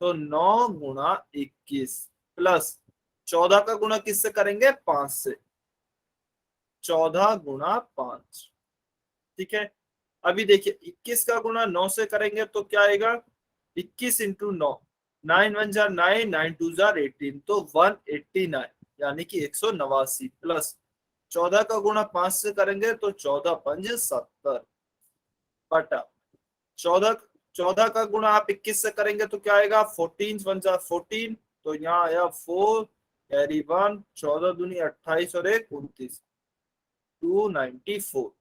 तो 9 गुणा 21, प्लस 14 का गुणा किससे करेंगे, 5 से, 14 गुणा 5। ठीक है, अभी देखिए 21 का गुणा 9 से करेंगे तो क्या आएगा, 21 × 9, 9 1 जार 9, 9 2 जार 18, तो 189, यानी कि 189, प्लस 14 का गुणा 5 से करेंगे तो 14 × 5 = 70, बटा 14, 14 का गुणा आप 21 से करेंगे तो क्या आएगा, 14 × 1 = 14, तो यहाँ आया 4, कैरी 1, 14 दूनी 28 और 1 29, 294।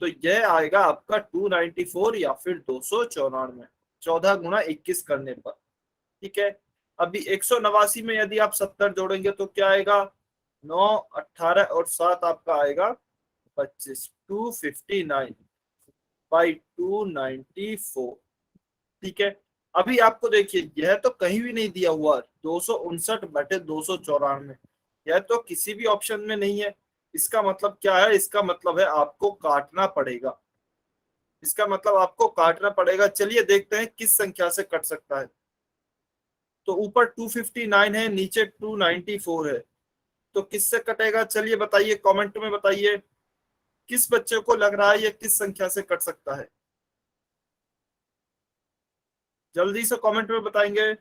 तो यह आएगा आपका 294 या फिर 294, 14 × 21 करने पर। ठीक है, अभी 189 में यदि आप 70 जोड़ेंगे तो क्या आएगा, 9 18 और 7 आपका आएगा 25, 259/294। ठीक है, अभी आपको देखिए यह तो कहीं भी नहीं दिया हुआ 259/294, यह तो किसी भी ऑप्शन में नहीं है। इसका मतलब क्या है, इसका मतलब है आपको काटना पड़ेगा, इसका मतलब आपको काटना पड़ेगा। चलिए देखते हैं किस संख्या से कट सकता है। तो ऊपर 259 है, नीचे 294 है, तो किससे कटेगा, चलिए बताइए कमेंट में बताइए, किस बच्चे को लग रहा है ये किस संख्या से कट सकता है, जल्दी से कमेंट में बताएंगे।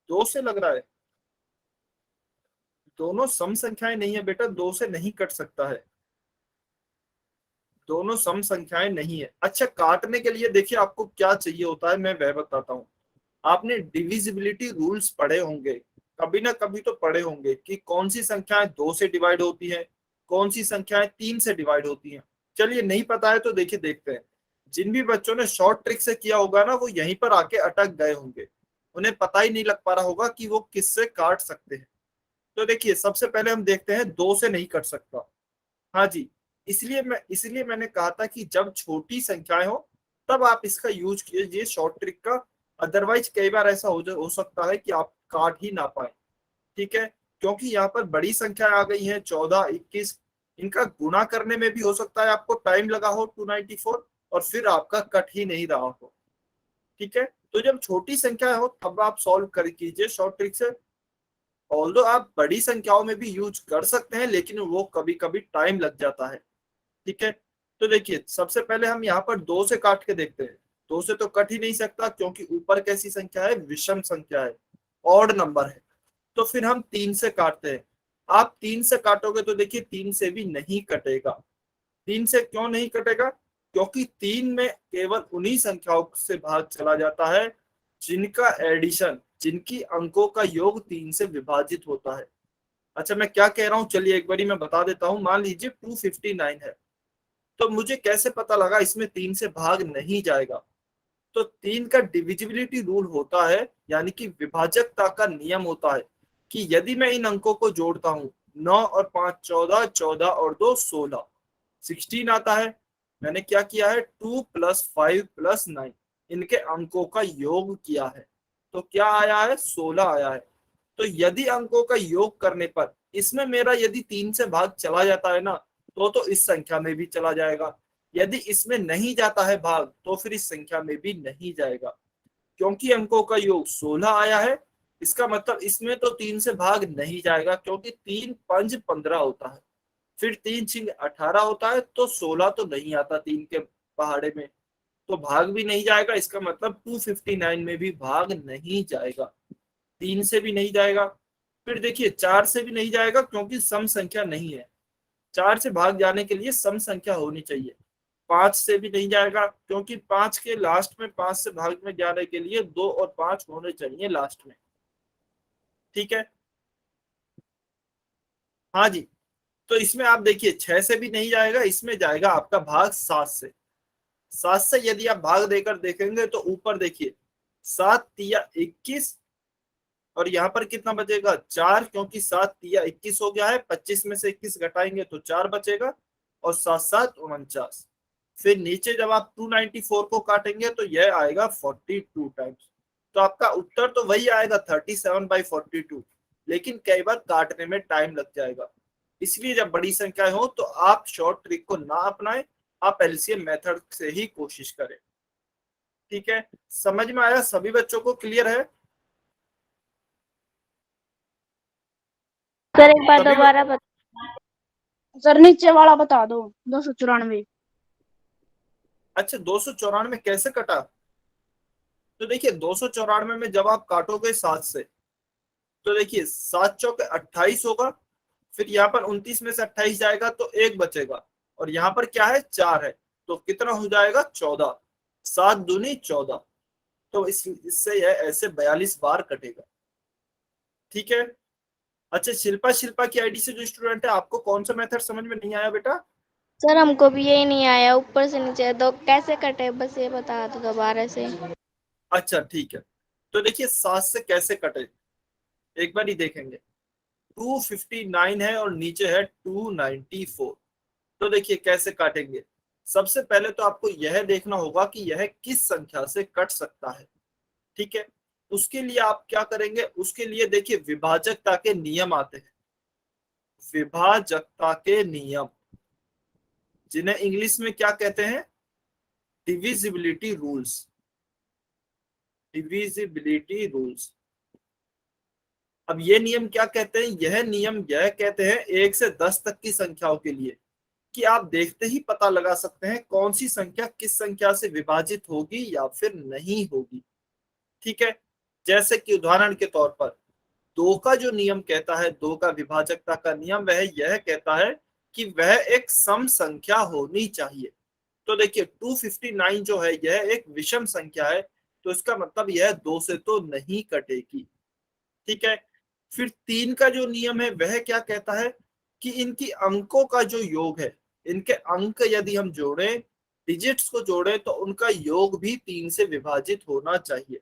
2 से लग रहा है, दोनों सम संख्याएं नहीं है बेटा, 2 से नहीं कट सकता है, दोनों सम संख्याएं नहीं है। अच्छा, काटने के लिए देखिए आपको क्या चाहिए होता है, मैं वह बताता हूँ। आपने डिविजिबिलिटी रूल्स पढ़े होंगे, कभी ना कभी तो पढ़े होंगे कि कौन सी संख्याएं 2 से डिवाइड होती है, कौन सी संख्याएं 3 से डिवाइड होती हैं। चलिए नहीं पता है तो देखिए देखते हैं। जिन भी बच्चों ने शॉर्ट ट्रिक से किया होगा ना, वो यहीं पर आके अटक गए होंगे, उन्हें पता ही नहीं लग पा रहा होगा कि वो किससे काट सकते हैं। तो देखिए सबसे पहले हम देखते हैं 2 से नहीं कट सकता। हाँ जी, इसलिए मैंने कहा था कि जब छोटी संख्याएं हो तब आप इसका यूज कीजिए शॉर्ट ट्रिक का। अदरवाइज कई बार ऐसा हो सकता है कि आप काट ही ना पाए। ठीक है, क्योंकि यहाँ पर बड़ी संख्या आ गई है 14, 21, इनका गुणा करने में भी हो सकता है आपको टाइम लगा हो 294, और फिर आपका कट ही नहीं रहा हो। ठीक है, तो जब छोटी संख्या हो तब आप सॉल्व कर कीजिए शॉर्ट ट्रिक से। ऑल्दो आप बड़ी संख्याओं में भी यूज कर सकते हैं, लेकिन वो कभी कभी टाइम लग जाता है। ठीक है, तो देखिए सबसे पहले हम यहाँ पर 2 से काट के देखते हैं। 2 से तो कट ही नहीं सकता, क्योंकि ऊपर कैसी संख्या है, विषम संख्या है, ऑड नंबर है। तो फिर हम 3 से काटते हैं। आप 3 से काटोगे तो देखिए 3 से भी नहीं कटेगा। 3 से क्यों नहीं कटेगा, क्योंकि 3 में केवल उन्हीं संख्याओं से भाग चला जाता है जिनका एडिशन, जिनकी अंकों का योग 3 से विभाजित होता है। अच्छा, मैं क्या कह रहा हूँ चलिए एक बारी मैं बता देता हूँ। मान लीजिए 259 है, तो मुझे कैसे पता लगा इसमें 3 से भाग नहीं जाएगा। तो 3 का डिविजिबिलिटी रूल होता है, यानी कि विभाजकता का नियम होता है कि यदि मैं इन अंकों को जोड़ता हूं, 9 और 5 14, 14 और 2 16, 16 आता है। मैंने क्या किया है, 2 + 5 + 9, इनके अंकों का योग किया है, तो क्या आया है, 16 आया है। तो यदि अंकों का योग करने पर इसमें मेरा यदि 3 से भाग चला जाता है ना, तो इस संख्या में भी चला जाएगा। यदि इसमें नहीं जाता है भाग, तो फिर इस संख्या में भी नहीं जाएगा। क्योंकि अंकों का योग 16 आया है, इसका मतलब इसमें तो 3 से भाग नहीं जाएगा, क्योंकि 3 पंज 15 होता है, फिर 3 छिंग 18 होता है, तो 16 तो नहीं आता 3 के पहाड़े में, तो भाग भी नहीं जाएगा। इसका मतलब 259 में भी भाग नहीं जाएगा, 3 से भी नहीं जाएगा। फिर देखिए 4 से भी नहीं जाएगा, क्योंकि सम संख्या नहीं है। 4 से भाग जाने के लिए सम संख्या होनी चाहिए। 5 से भी नहीं जाएगा, क्योंकि 5 के लास्ट में, 5 से भाग में जाने के लिए 2 और 5 होने चाहिए लास्ट में। ठीक है, हाँ जी। तो इसमें आप देखिए 6 से भी नहीं जाएगा, इसमें जाएगा आपका भाग 7 से। 7 से यदि आप भाग देकर देखेंगे तो ऊपर देखिए 7 तिया 21, और यहाँ पर कितना बचेगा, 4, क्योंकि 7 तिया 21 हो गया है, 25 में से 21 घटाएंगे तो 4 बचेगा, और 7 7 49। फिर नीचे जब आप 294 को काटेंगे तो यह आएगा 42 टाइम्स। तो आपका उत्तर तो वही आएगा 37/42, लेकिन कई बार काटने में टाइम लग जाएगा। इसलिए जब बड़ी संख्या हो तो आप शॉर्ट ट्रिक को ना अपनाएं, आप एलसीएम मेथड से ही कोशिश करें। ठीक है, समझ में आया, सभी बच्चों को क्लियर है? सर एक बार सभी दोबारा बता। सर नीचे वाला बता दो, 294। अच्छा, 294 कैसे कटा? तो देखिए 294 में जब आप काटोगे 7 से, तो देखिए 7 चौके 28 होगा, फिर यहाँ पर 29 में से 28 जाएगा तो एक बचेगा, और यहाँ पर क्या है, 4 है, तो कितना हो जाएगा, 14। 7 दूनी 14, तो इससे यह ऐसे 42 बार कटेगा। ठीक है। अच्छा, शिल्पा शिल्पा की आईडी से जो स्टूडेंट है, आपको कौन सा मेथड समझ में नहीं आया बेटा? सर हमको भी यही नहीं आया, ऊपर से नीचे तो कैसे कटे, बस ये बता दो दोबारा से। अच्छा ठीक है, तो देखिए 7 से कैसे कटे एक बार ही देखेंगे। 259 है और नीचे है 294, तो देखिए कैसे काटेंगे। सबसे पहले तो आपको यह देखना होगा कि यह किस संख्या से कट सकता है। ठीक है, उसके लिए आप क्या करेंगे, उसके लिए देखिए विभाजकता के नियम आते हैं, विभाजकता के नियम, जिन्हें इंग्लिश में क्या कहते हैं, डिविजिबिलिटी रूल्स। Divisibility rules. अब ये नियम क्या कहते हैं, यह नियम यह कहते हैं 1 से 10 तक की संख्याओं के लिए कि आप देखते ही पता लगा सकते हैं कौन सी संख्या किस संख्या से विभाजित होगी या फिर नहीं होगी। ठीक है, जैसे कि उदाहरण के तौर पर 2 का जो नियम कहता है, 2 का विभाजकता का नियम, वह यह कहता है कि वह एक सम संख्या होनी चाहिए। तो देखिए 259 जो है यह एक विषम संख्या है, तो इसका मतलब यह 2 से तो नहीं कटेगी। ठीक है। फिर 3 का जो नियम है वह क्या कहता है कि इनकी अंकों का जो योग है, इनके अंक यदि हम जोड़ें, डिजिट्स को जोड़ें, तो उनका योग भी 3 से विभाजित होना चाहिए।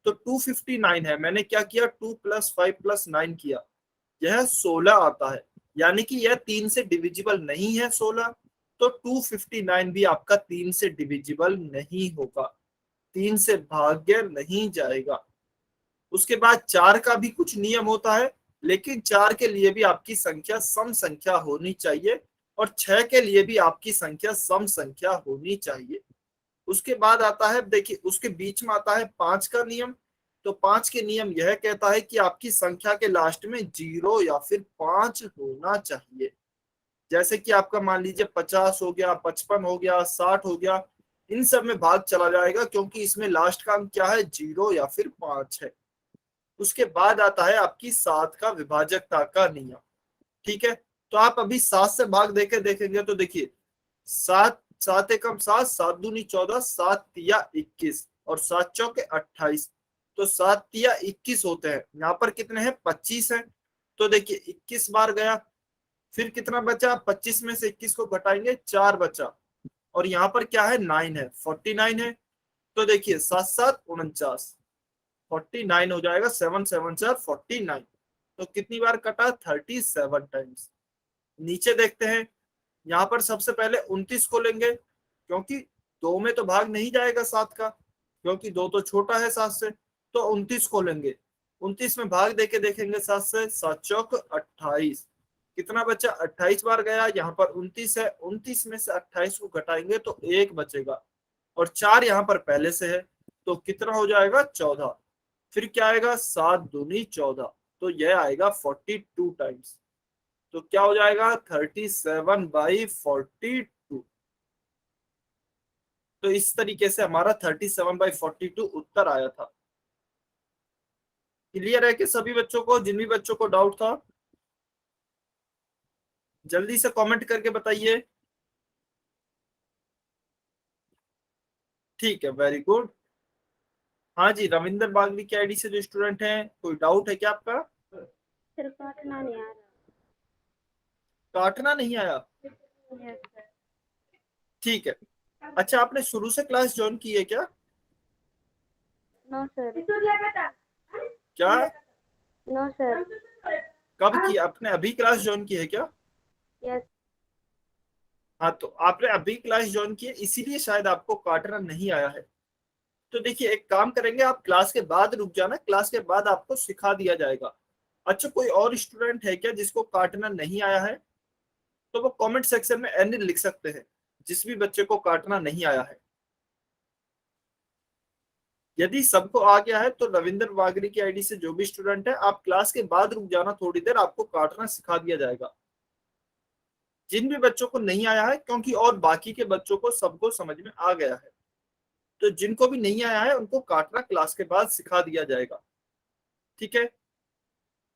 तो 259 है, मैंने क्या किया, 2 + 5 + 9 किया, यह 16 आता है, यानी कि यह 3 से डिविजिबल नहीं है 16। तो 259 भी आपका 3 से डिविजिबल नहीं होगा, 3 से भाग्य नहीं जाएगा। उसके बाद 4 का भी कुछ नियम होता है, लेकिन 4 के लिए भी आपकी संख्या सम संख्या होनी चाहिए, और 6 के लिए भी आपकी संख्या सम संख्या होनी चाहिए। उसके बाद आता है, देखिए उसके बीच में आता है 5 का नियम। तो 5 के नियम यह कहता है कि आपकी संख्या के लास्ट में 0 या फिर 5 होना चाहिए। जैसे कि आपका मान लीजिए 50 हो गया, 55 हो गया, 60 हो गया, इन सब में भाग चला जाएगा, क्योंकि इसमें लास्ट का अंक क्या है, 0 या फिर 5 है। उसके बाद आता है आपकी 7 का विभाजकता का नियम। ठीक है। तो आप अभी 7 से भाग देके देखेंगे तो देखिए 7, 7 एकम 7, 7 दूनी 14, 7 तिया 21 और 7 चौके 28। तो 7 तिया 21 होते हैं, यहाँ पर कितने हैं, 25 है। तो देखिए 21 बार गया, फिर कितना बचा, 25 में से 21 को घटाएंगे, 4 बचा, और यहाँ पर क्या है, 9 है, 49 है। तो देखिए 7 7 49, 49 हो जाएगा, 7 7 4 49। तो कितनी बार कटा, 37 टाइम्स। नीचे देखते हैं, यहाँ पर सबसे पहले 29 को लेंगे, क्योंकि 2 में तो भाग नहीं जाएगा 7 का, क्योंकि 2 तो छोटा है 7 से। तो 29 को लेंगे, 29 में भाग देके देखेंगे 7 से, 7 चौक 28, कितना बचा, 28 बार गया, यहाँ पर 29 है, 29 में से 28 को घटाएंगे तो 1 बचेगा, और 4 यहाँ पर पहले से है, तो कितना हो जाएगा, 14। फिर क्या आएगा, 7 दूनी 14, तो यह आएगा 42 टाइम्स। तो क्या हो जाएगा, 37/42। तो इस तरीके से हमारा 37/42 उत्तर आया था। क्लियर है कि सभी बच्चों को, जिन भी बच्चों को डाउट था जल्दी से कमेंट करके बताइए। ठीक है, वेरी गुड। हाँ जी, रविंदर बागवी की आईडी से जो स्टूडेंट हैं, कोई डाउट है क्या आपका? सर काटना नहीं आ काटना नहीं आया? रहा। Yes sir. ठीक है। अच्छा, आपने शुरू से क्लास ज्वाइन की है क्या? No sir. क्या? No sir. कब की आपने, अभी क्लास ज्वाइन की है क्या? यस। हाँ, तो आपने अभी क्लास ज्वाइन की है, इसीलिए शायद आपको काटना नहीं आया है। तो देखिए एक काम करेंगे, आप क्लास के बाद रुक जाना, क्लास के बाद आपको सिखा दिया जाएगा। अच्छा, कोई और स्टूडेंट है क्या जिसको काटना नहीं आया है? तो वो कमेंट सेक्शन में एन लिख सकते हैं, जिस भी बच्चे को काटना नहीं आया है। यदि सबको आ गया है तो रविंद्र वागरी की आईडी से जो भी स्टूडेंट है, आप क्लास के बाद रुक जाना थोड़ी देर, आपको काटना सिखा दिया जाएगा। जिन भी बच्चों को नहीं आया है, क्योंकि और बाकी के बच्चों को सबको समझ में आ गया है, तो जिनको भी नहीं आया है उनको काटना क्लास के बाद सिखा दिया जाएगा। ठीक है।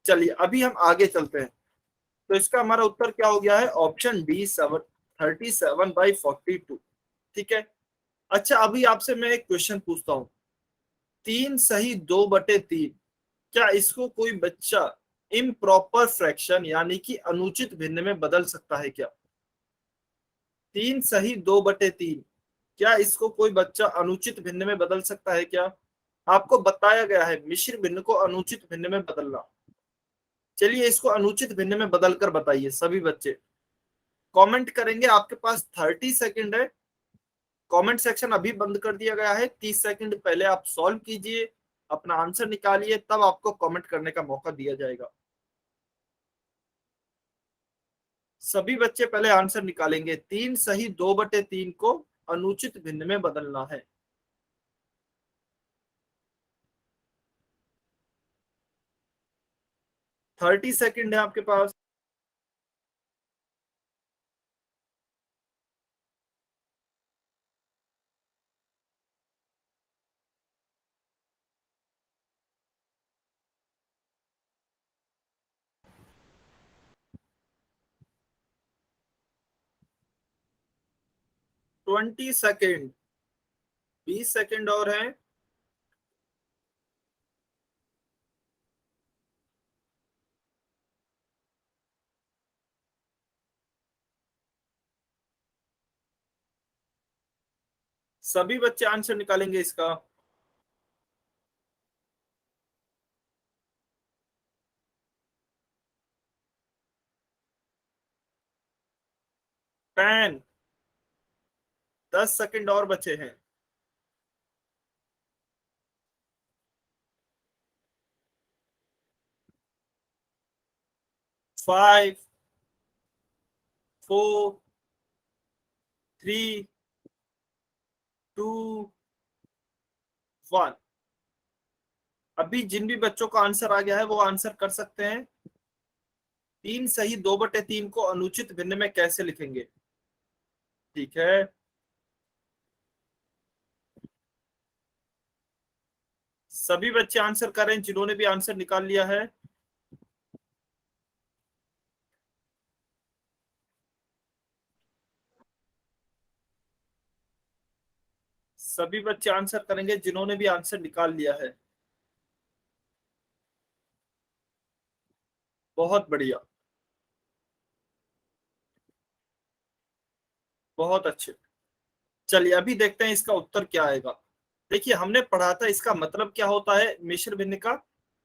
चलिए अभी हम आगे चलते हैं। तो इसका हमारा उत्तर क्या हो गया है, ऑप्शन डी, 37/42। ठीक है। अच्छा, अभी आपसे मैं एक क्वेश्चन पूछता हूँ, 3 सही 2/3, क्या इसको कोई बच्चा इम्प्रॉपर फ्रैक्शन यानी कि अनुचित भिन्न में बदल सकता है क्या? 3 सही 2/3, क्या इसको कोई बच्चा अनुचित भिन्न में बदल सकता है क्या? आपको बताया गया है मिश्र भिन्न को अनुचित भिन्न में बदलना। चलिए इसको अनुचित भिन्न में बदल कर बताइए सभी बच्चे। कमेंट करेंगे, आपके पास 30 सेकंड है। कमेंट सेक्शन अभी बंद कर दिया गया है, 30 सेकंड पहले आप सॉल्व कीजिए, अपना आंसर निकालिए, तब आपको कमेंट करने का मौका दिया जाएगा। सभी बच्चे पहले आंसर निकालेंगे, 3 सही 2/3 को अनुचित भिन्न में बदलना है। 30 सेकंड है आपके पास। 20 सेकेंड, 20 सेकेंड और हैं। सभी बच्चे आंसर निकालेंगे इसका। टेन, 10 सेकेंड और बचे हैं। 5, 4, 3, 2, 1। अभी जिन भी बच्चों का आंसर आ गया है वो आंसर कर सकते हैं। 3 सही 2/3 को अनुचित भिन्न में कैसे लिखेंगे? ठीक है, सभी बच्चे आंसर कर रहे हैं जिन्होंने भी आंसर निकाल लिया है। सभी बच्चे आंसर करेंगे जिन्होंने भी आंसर निकाल लिया है। बहुत बढ़िया, बहुत अच्छे। चलिए अभी देखते हैं इसका उत्तर क्या आएगा। देखिए हमने पढ़ा था इसका मतलब क्या होता है मिश्र भिन्न का।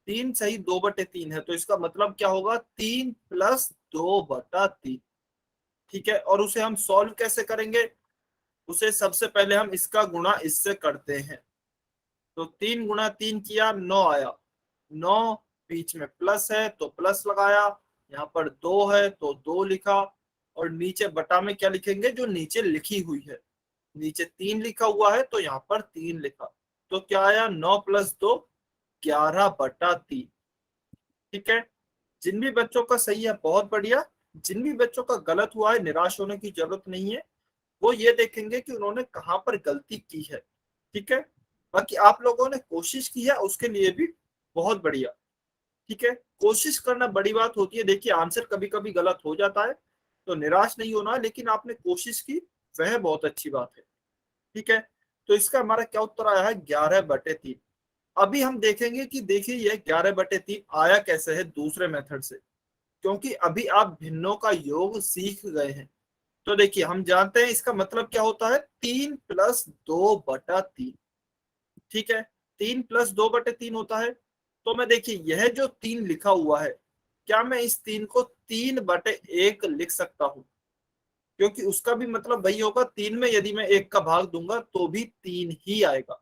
3 सही 2/3 है, तो इसका मतलब क्या होगा? 3 + 2/3। ठीक है, और उसे हम सॉल्व कैसे करेंगे? उसे सबसे पहले हम इसका गुणा इससे करते हैं। तो 3 × 3 किया, 9 आया। 9 बीच में प्लस है तो प्लस लगाया, यहाँ पर 2 है तो 2 लिखा, और नीचे बटा में क्या लिखेंगे? जो नीचे लिखी हुई है। नीचे 3 लिखा हुआ है तो यहाँ पर 3 लिखा। तो क्या आया? 9 + 2 11/3। ठीक है, जिन भी बच्चों का सही है बहुत बढ़िया। जिन भी बच्चों का गलत हुआ है निराश होने की जरूरत नहीं है, वो ये देखेंगे कि उन्होंने कहाँ पर गलती की है। ठीक है, बाकी आप लोगों ने कोशिश की है उसके लिए भी बहुत बढ़िया। ठीक है, कोशिश करना बड़ी बात होती है। देखिए आंसर कभी कभी गलत हो जाता है तो निराश नहीं होना, लेकिन आपने कोशिश की, वह बहुत अच्छी बात है। ठीक है, तो इसका हमारा क्या उत्तर आया है? 11/3। अभी हम देखेंगे कि देखिए यह 11/3 आया कैसे है दूसरे मेथड से, क्योंकि अभी आप भिन्नों का योग सीख गए हैं। तो देखिए हम जानते हैं इसका मतलब क्या होता है? 3 + 2/3। ठीक है, 3 + 2/3 होता है। तो मैं देखिए यह जो 3 लिखा हुआ है, क्या मैं इस 3 को 3/1 लिख सकता हूं? क्योंकि उसका भी मतलब वही होगा, 3 में यदि मैं 1 का भाग दूंगा तो भी 3 ही आएगा।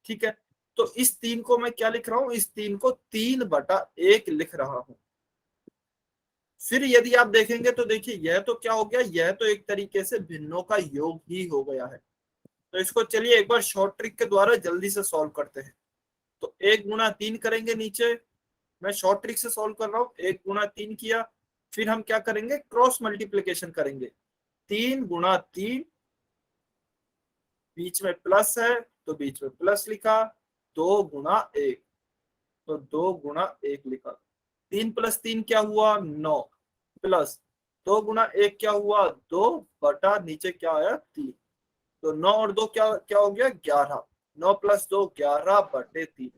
ठीक है, तो इस 3 को मैं क्या लिख रहा हूं? इस 3 को 3/1 लिख रहा हूं। फिर यदि आप देखेंगे तो देखिए यह तो क्या हो गया? यह तो एक तरीके से भिन्नों का योग ही हो गया है। तो इसको चलिए एक बार शॉर्ट ट्रिक के द्वारा जल्दी से सॉल्व करते हैं। तो 1 × 3 करेंगे नीचे। मैं शॉर्ट ट्रिक से सॉल्व कर रहा हूँ। 1 × 3 किया, फिर हम क्या करेंगे? क्रॉस मल्टीप्लीकेशन करेंगे। 3 × 3, बीच में प्लस है तो बीच में प्लस लिखा। 2 × 1, तो 2 × 1 लिखा। 3 + 3 क्या हुआ? 9, प्लस 2 × 1 क्या हुआ? 2 बटा नीचे क्या आया? 3। तो 9 और 2 क्या क्या हो गया? 11। 9 + 2 11/3।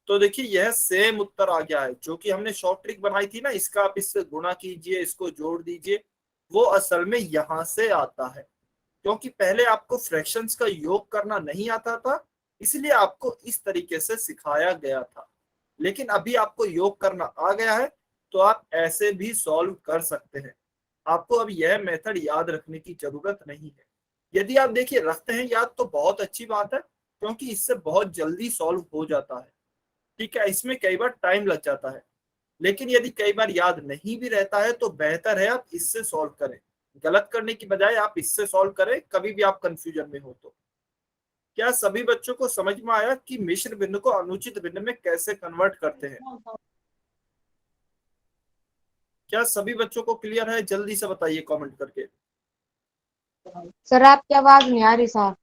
तो देखिए यह सेम उत्तर आ गया है। जो कि हमने शॉर्ट ट्रिक बनाई थी ना, इसका आप इससे गुणा कीजिए, इसको जोड़ दीजिए, वो असल में यहां से आता है। क्योंकि पहले आपको फ्रैक्शंस का योग करना नहीं आता था, इसलिए आपको इस तरीके से सिखाया गया था। लेकिन अभी आपको योग करना आ गया है तो आप ऐसे भी सॉल्व कर सकते हैं। आपको अब यह मेथड याद रखने की जरूरत नहीं है। यदि आप देखिए रखते हैं याद तो बहुत अच्छी बात है, क्योंकि इससे बहुत जल्दी सॉल्व हो जाता है। ठीक है, इसमें कई बार टाइम लग जाता है, लेकिन यदि कई बार याद नहीं भी रहता है तो बेहतर है आप इससे सॉल्व करें। गलत करने की बजाय आप इससे सॉल्व करें, कभी भी आप कंफ्यूजन में हो तो। क्या सभी बच्चों को समझ में आया कि मिश्र भिन्न को अनुचित भिन्न में कैसे कन्वर्ट करते हैं? क्या सभी बच्चों को क्लियर है? जल्दी से बताइए कमेंट करके। सर आपकी आवाज नहीं आ रही साहब।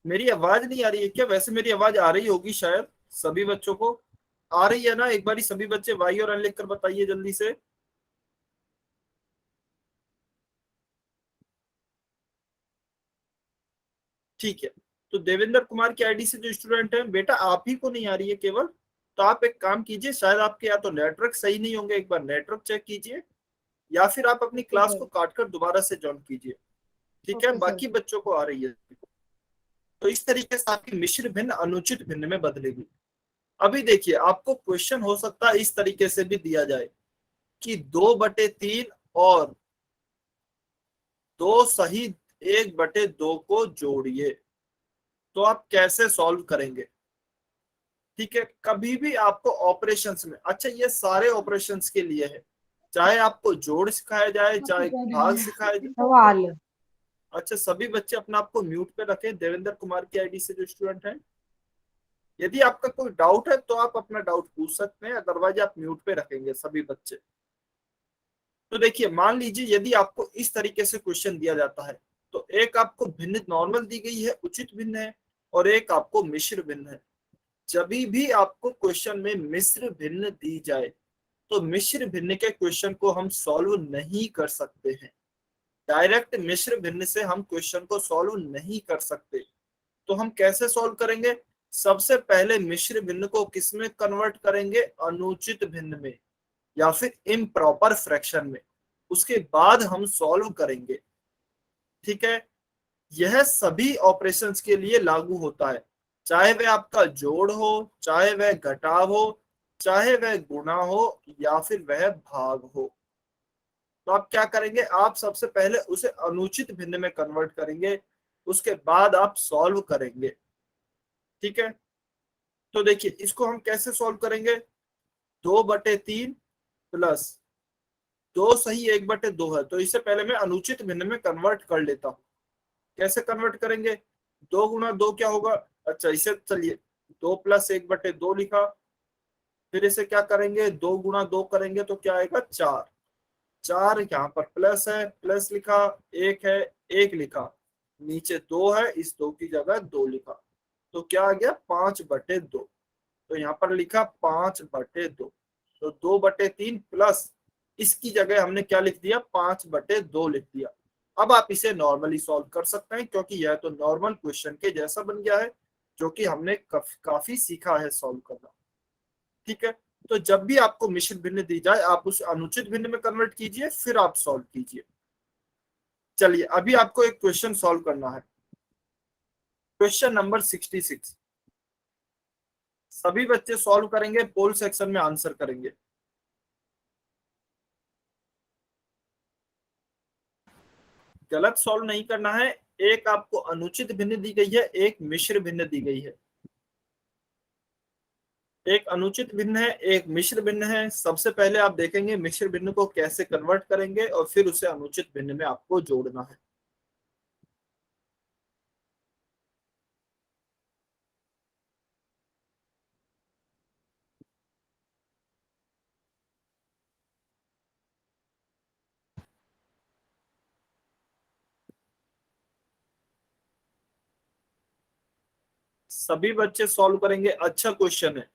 मेरी आवाज नहीं आ रही है क्या? वैसे मेरी आवाज आ रही होगी शायद सभी बच्चों को। आ रही है ना? एक बारी सभी बच्चे वाई और एन लिख कर बताइए जल्दी से। ठीक है, तो देवेंद्र कुमार की आईडी से जो स्टूडेंट है, बेटा आप ही को नहीं आ रही है केवल, तो आप एक काम कीजिए, शायद आपके या तो नेटवर्क सही नहीं होंगे, एक बार नेटवर्क चेक कीजिए, या फिर आप अपनी क्लास को काटकर दोबारा से ज्वाइन कीजिए। ठीक है, ओके सर। बाकी बच्चों को आ रही है। तो इस तरीके से आपकी मिश्र भिन्न अनुचित भिन्न में बदलेगी। अभी देखिए, आपको क्वेश्चन हो सकता है इस तरीके से भी दिया जाए कि 2/3 और 2 सही 1/2 को जोड़िए, तो आप कैसे सॉल्व करेंगे? ठीक है, कभी भी आपको ऑपरेशंस में, अच्छा ये सारे ऑपरेशंस के लिए है, चाहे आपको जोड़ सिखाया जाए चाहे भाग सिखाया जाए। सवाल। अच्छा, सभी बच्चे अपना आपको म्यूट पे रखें, देवेंद्र कुमार की आईडी से जो स्टूडेंट हैं। यदि आपका कोई डाउट है तो आप अपना डाउट पूछ सकते हैं, अदरवाइज आप म्यूट पे रखेंगे सभी बच्चे। तो देखिए, मान लीजिए यदि आपको इस तरीके से क्वेश्चन दिया जाता है, तो एक आपको भिन्न नॉर्मल दी गई है, उचित भिन्न है, और एक आपको मिश्र भिन्न है। जब भी आपको क्वेश्चन में मिश्र भिन्न दी जाए, तो मिश्र भिन्न के क्वेश्चन को हम सॉल्व नहीं कर सकते हैं। डायरेक्ट मिश्र भिन्न से हम क्वेश्चन को सॉल्व नहीं कर सकते। तो हम कैसे सॉल्व करेंगे? सबसे पहले मिश्र भिन्न को किस में कन्वर्ट करेंगे? अनुचित भिन्न में, या फिर इम्प्रॉपर फ्रैक्शन में। उसके बाद हम सॉल्व करेंगे। ठीक है, यह सभी ऑपरेशंस के लिए लागू होता है, चाहे वह आपका जोड़ हो, चाहे वह घटाव हो, चाहे वह गुणा हो, या फिर वह भाग हो। तो आप क्या करेंगे? आप सबसे पहले उसे अनुचित भिन्न में कन्वर्ट करेंगे, उसके बाद आप सॉल्व करेंगे। ठीक है, तो देखिए इसको हम कैसे सॉल्व करेंगे? 2/3 प्लस 2 सही 1/2 है, तो इससे पहले मैं अनुचित भिन्न में कन्वर्ट कर लेता हूँ। कैसे कन्वर्ट करेंगे? 2 × 2 क्या होगा? अच्छा, इसे चलिए 2 + 1/2 लिखा। फिर इसे क्या करेंगे? 2 × 2 करेंगे तो क्या आएगा? 4। 4 यहाँ पर प्लस है, प्लस लिखा, 1 है, 1 लिखा, नीचे 2 है, इस 2 की जगह 2 लिखा, तो क्या आ गया? 5/2। तो यहाँ पर लिखा 5/2, तो 2/3 प्लस इसकी जगह हमने क्या लिख दिया? 5/2 लिख दिया। अब आप इसे नॉर्मली सॉल्व कर सकते हैं, क्योंकि यह तो नॉर्मल क्वेश्चन के जैसा बन गया है, जो कि हमने काफी सीखा है सॉल्व करना। ठीक है, तो जब भी आपको मिश्र भिन्न दी जाए, आप उसे अनुचित भिन्न में कन्वर्ट कीजिए, फिर आप सॉल्व कीजिए। चलिए, अभी आपको एक क्वेश्चन सॉल्व करना है, क्वेश्चन नंबर 66। सभी बच्चे सॉल्व करेंगे, पोल सेक्शन में आंसर करेंगे। गलत सॉल्व नहीं करना है। एक आपको अनुचित भिन्न दी गई है, एक मिश्र भिन्न दी गई है। एक अनुचित भिन्न है, एक मिश्र भिन्न है। सबसे पहले आप देखेंगे मिश्र भिन्न को कैसे कन्वर्ट करेंगे, और फिर उसे अनुचित भिन्न में आपको जोड़ना है। सभी बच्चे सॉल्व करेंगे, अच्छा क्वेश्चन है।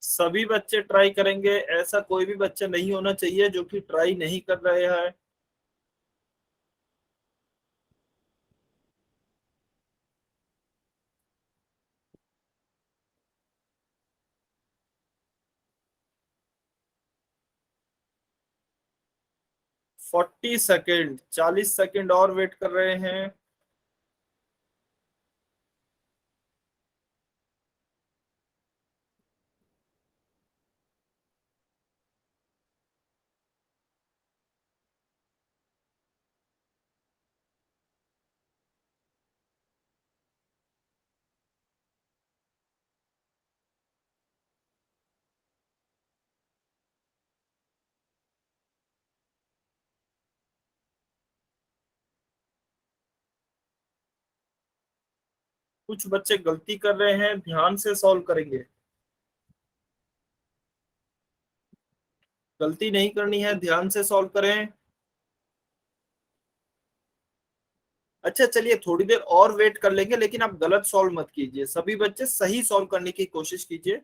सभी बच्चे ट्राई करेंगे, ऐसा कोई भी बच्चा नहीं होना चाहिए जो कि ट्राई नहीं कर रहे हैं। फोर्टी सेकेंड, 40 सेकेंड और वेट कर रहे हैं। कुछ बच्चे गलती कर रहे हैं, ध्यान से सॉल्व करेंगे। गलती नहीं करनी है, ध्यान से सॉल्व करें। अच्छा चलिए थोड़ी देर और वेट कर लेंगे, लेकिन आप गलत सॉल्व मत कीजिए, सभी बच्चे सही सॉल्व करने की कोशिश कीजिए।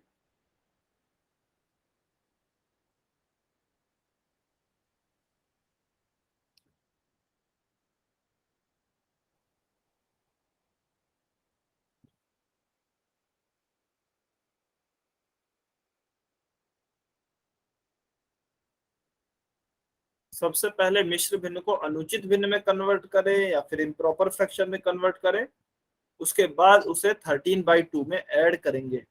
सबसे पहले मिश्र भिन्न को अनुचित भिन्न में कन्वर्ट करें या फिर इम्प्रॉपर फ्रैक्शन में कन्वर्ट करें, उसके बाद उसे 13/2 में ऐड करेंगे।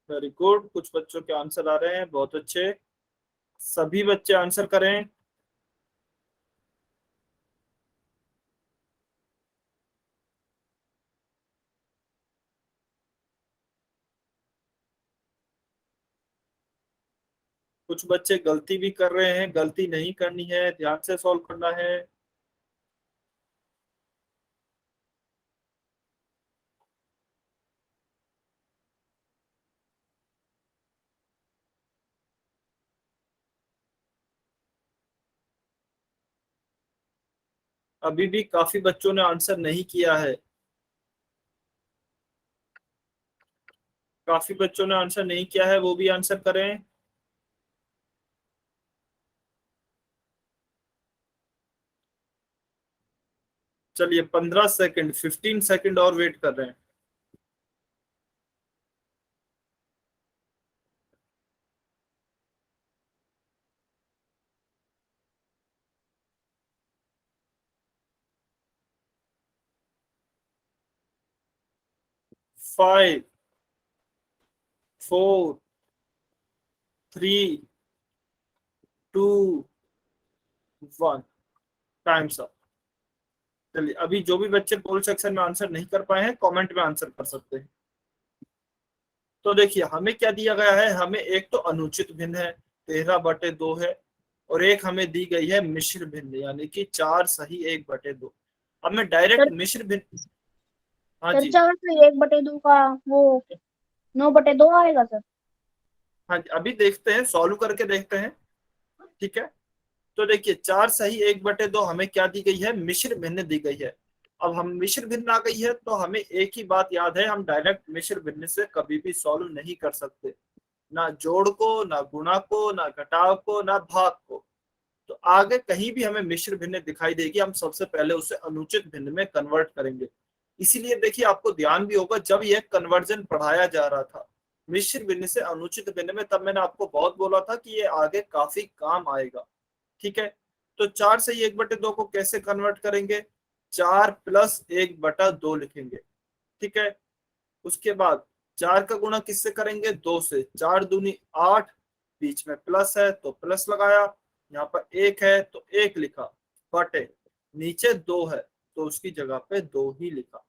वेरी गुड, कुछ बच्चों के आंसर आ रहे हैं, बहुत अच्छे। सभी बच्चे आंसर करें। कुछ बच्चे गलती भी कर रहे हैं, गलती नहीं करनी है, ध्यान से सॉल्व करना है। अभी भी काफी बच्चों ने आंसर नहीं किया है, काफी बच्चों ने आंसर नहीं किया है, वो भी आंसर करें। चलिए 15 सेकंड, 15 सेकंड और वेट कर रहे हैं। Five, 4, 3, 2, 1, times up. चलिए अभी जो भी बच्चे पोल सेक्शन में आंसर नहीं कर पाए हैं, कमेंट में आंसर कर सकते हैं। तो देखिए हमें क्या दिया गया है, हमें एक तो अनुचित भिन्न है 13/2 है, और एक हमें दी गई है मिश्र भिन्न, यानी कि 4 सही 1/2। अब मैं डायरेक्ट मिश्र भिन्न, हाँ सर जी, 4 से 1/2 का वो 9/2 आएगा सर। हाँ जी, अभी देखते हैं, सॉल्व करके देखते हैं। ठीक है, तो देखिए 4 सही 1/2 हमें क्या दी गई है, मिश्र भिन्न दी गई है। अब हम मिश्र भिन्न आ गई है तो हमें एक ही बात याद है, हम डायरेक्ट मिश्र भिन्न से कभी भी सॉल्व नहीं कर सकते, ना जोड़ को, ना गुणा को, ना घटाव को, ना भाग को। तो आगे कहीं भी हमें मिश्र भिन्न दिखाई देगी, हम सबसे पहले उसे अनुचित भिन्न में कन्वर्ट करेंगे। इसीलिए देखिए आपको ध्यान भी होगा, जब यह कन्वर्जन पढ़ाया जा रहा था मिश्र भिन्न से अनुचित भिन्न में, तब मैंने आपको बहुत बोला था कि ये आगे काफी काम आएगा। ठीक है, तो 4 से 1/2 को कैसे कन्वर्ट करेंगे, 4+1/2 लिखेंगे। ठीक है, उसके बाद 4 का गुणा किससे करेंगे, 2 से, 4 दूनी 8, बीच में प्लस है तो प्लस लगाया, यहाँ पर 1 है तो 1 लिखा, बटे नीचे 2 है तो उसकी जगह पे 2 ही लिखा।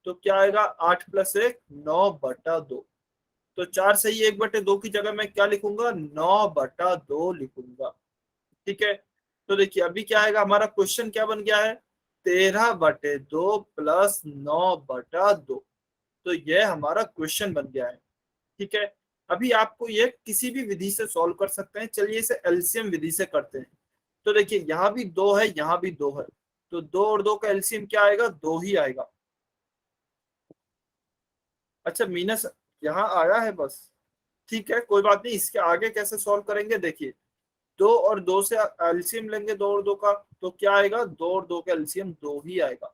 तो क्या आएगा, 8+1 9/2। तो 4 से ही 1/2 की जगह मैं क्या लिखूंगा, 9/2 लिखूंगा। ठीक है, तो देखिए अभी क्या आएगा, हमारा क्वेश्चन क्या बन गया है, 13/2 + 9/2। तो यह हमारा क्वेश्चन बन गया है। ठीक है, अभी आपको ये किसी भी विधि से सॉल्व कर सकते हैं, चलिए इसे एलसीएम विधि से करते हैं। तो देखिए यहाँ भी 2 है, यहाँ भी 2 है, तो 2 और 2 का एलसीएम क्या आएगा, 2 ही आएगा। अच्छा मीनस यहाँ आया है बस, ठीक है कोई बात नहीं, इसके आगे कैसे सॉल्व करेंगे, देखिए 2 और 2 से एलसीएम लेंगे, 2 और 2 का, तो क्या आएगा, 2 और 2 का एलसीएम 2 ही आएगा।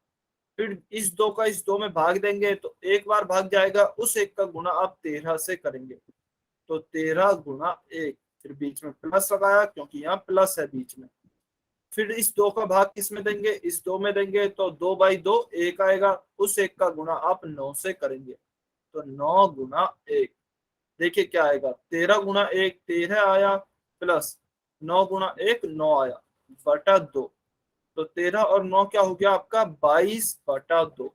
फिर इस 2 का इस 2 में भाग देंगे तो एक बार भाग जाएगा, उस 1 का गुणा आप 13 से करेंगे, तो 13 × 1, फिर बीच में प्लस लगाया क्योंकि यहाँ प्लस है बीच में। फिर इस 2 का भाग किस में देंगे, इस 2 में देंगे, तो 2/2 1 आएगा, उस 1 का गुणा आप 9 से करेंगे, तो 9 × 1, देखिए क्या आएगा, 13 गुणा 1 13 आया, प्लस 9 गुणा 1 9 आया, बटा 2। तो 13 और 9 क्या हो गया आपका 22 बटा 2।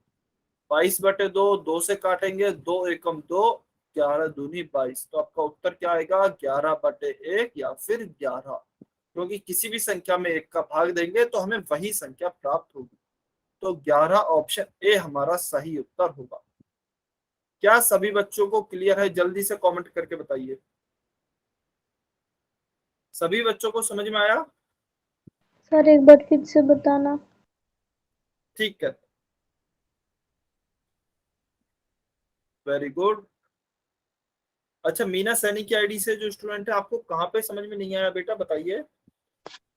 22 बटे 2, 2 से काटेंगे, 2 एकम 2, 11 दूनी 22। तो आपका उत्तर क्या आएगा 11 बटे 1 या फिर 11, क्योंकि किसी भी संख्या में 1 का भाग देंगे तो हमें वही संख्या प्राप्त होगी। तो 11 ऑप्शन ए हमारा सही उत्तर होगा। क्या सभी बच्चों को क्लियर है? जल्दी से कमेंट करके बताइए। सभी बच्चों को समझ में आया? सर एक बार फिर से बताना। ठीक है, वेरी गुड। अच्छा, मीना सैनी की आईडी से जो स्टूडेंट है, आपको कहाँ पे समझ में नहीं आया बेटा, बताइए।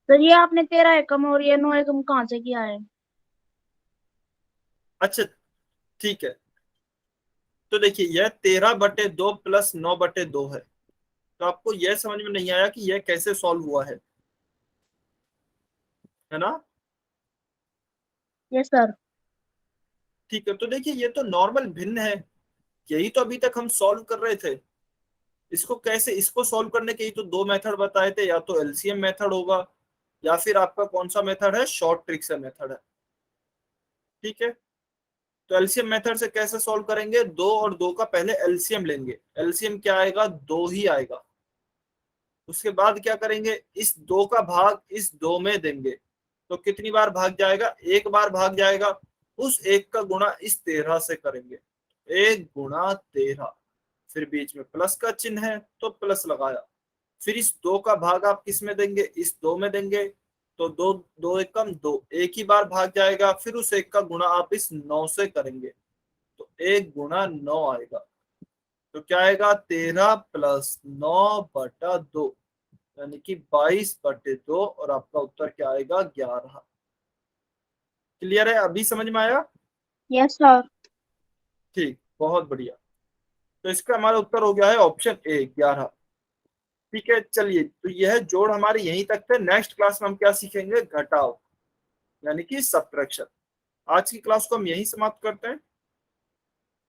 सर ये आपने 13 एकम और ये 9 एकम कहाँ से किया है? अच्छा ठीक है, तो देखिए यह 13 बटे 2 प्लस 9 बटे 2 है। तो आपको यह समझ में नहीं आया कि यह कैसे सॉल्व हुआ है ना? Yes sir. ठीक है, तो देखिए ये तो नॉर्मल भिन्न है, यही तो अभी तक हम सॉल्व कर रहे थे। इसको कैसे, इसको सॉल्व करने के ही तो दो मेथड बताए थे, या तो एलसीएम मेथड होगा या फिर आपका कौन सा मेथड है, शॉर्ट ट्रिक से मेथड है। ठीक है, तो एलसीएम मेथड से कैसे सॉल्व करेंगे, 2 और 2 का पहले एलसीएम लेंगे। एलसीएम क्या आएगा 2 ही आएगा। उसके बाद क्या करेंगे, इस 2 का भाग इस 2 में देंगे, तो कितनी बार भाग जाएगा, एक बार भाग जाएगा। उस 1 का गुणा इस 13 से करेंगे, 1 गुणा 13, फिर बीच में प्लस का चिन्ह है तो प्लस लगाया। फिर इस 2 का भाग आप किस में देंगे, इस 2 में देंगे, तो 2 2 एकम 2, एक ही बार भाग जाएगा। फिर उस 1 का गुणा आप इस 9 से करेंगे, तो 1 गुणा 9 आएगा। तो क्या आएगा 13 प्लस 9 बटा 2, यानी कि 22 बटे 2, और आपका उत्तर क्या आएगा 11। क्लियर है? अभी समझ में आया? Yes sir. ठीक, बहुत बढ़िया। तो इसका हमारा उत्तर हो गया है ऑप्शन ए 11। ठीक है, चलिए, तो यह जोड़ हमारे यहीं तक थे। नेक्स्ट क्लास में हम क्या सीखेंगे, घटाव, यानी कि सब्ट्रैक्शन। आज की क्लास को हम यहीं समाप्त करते हैं।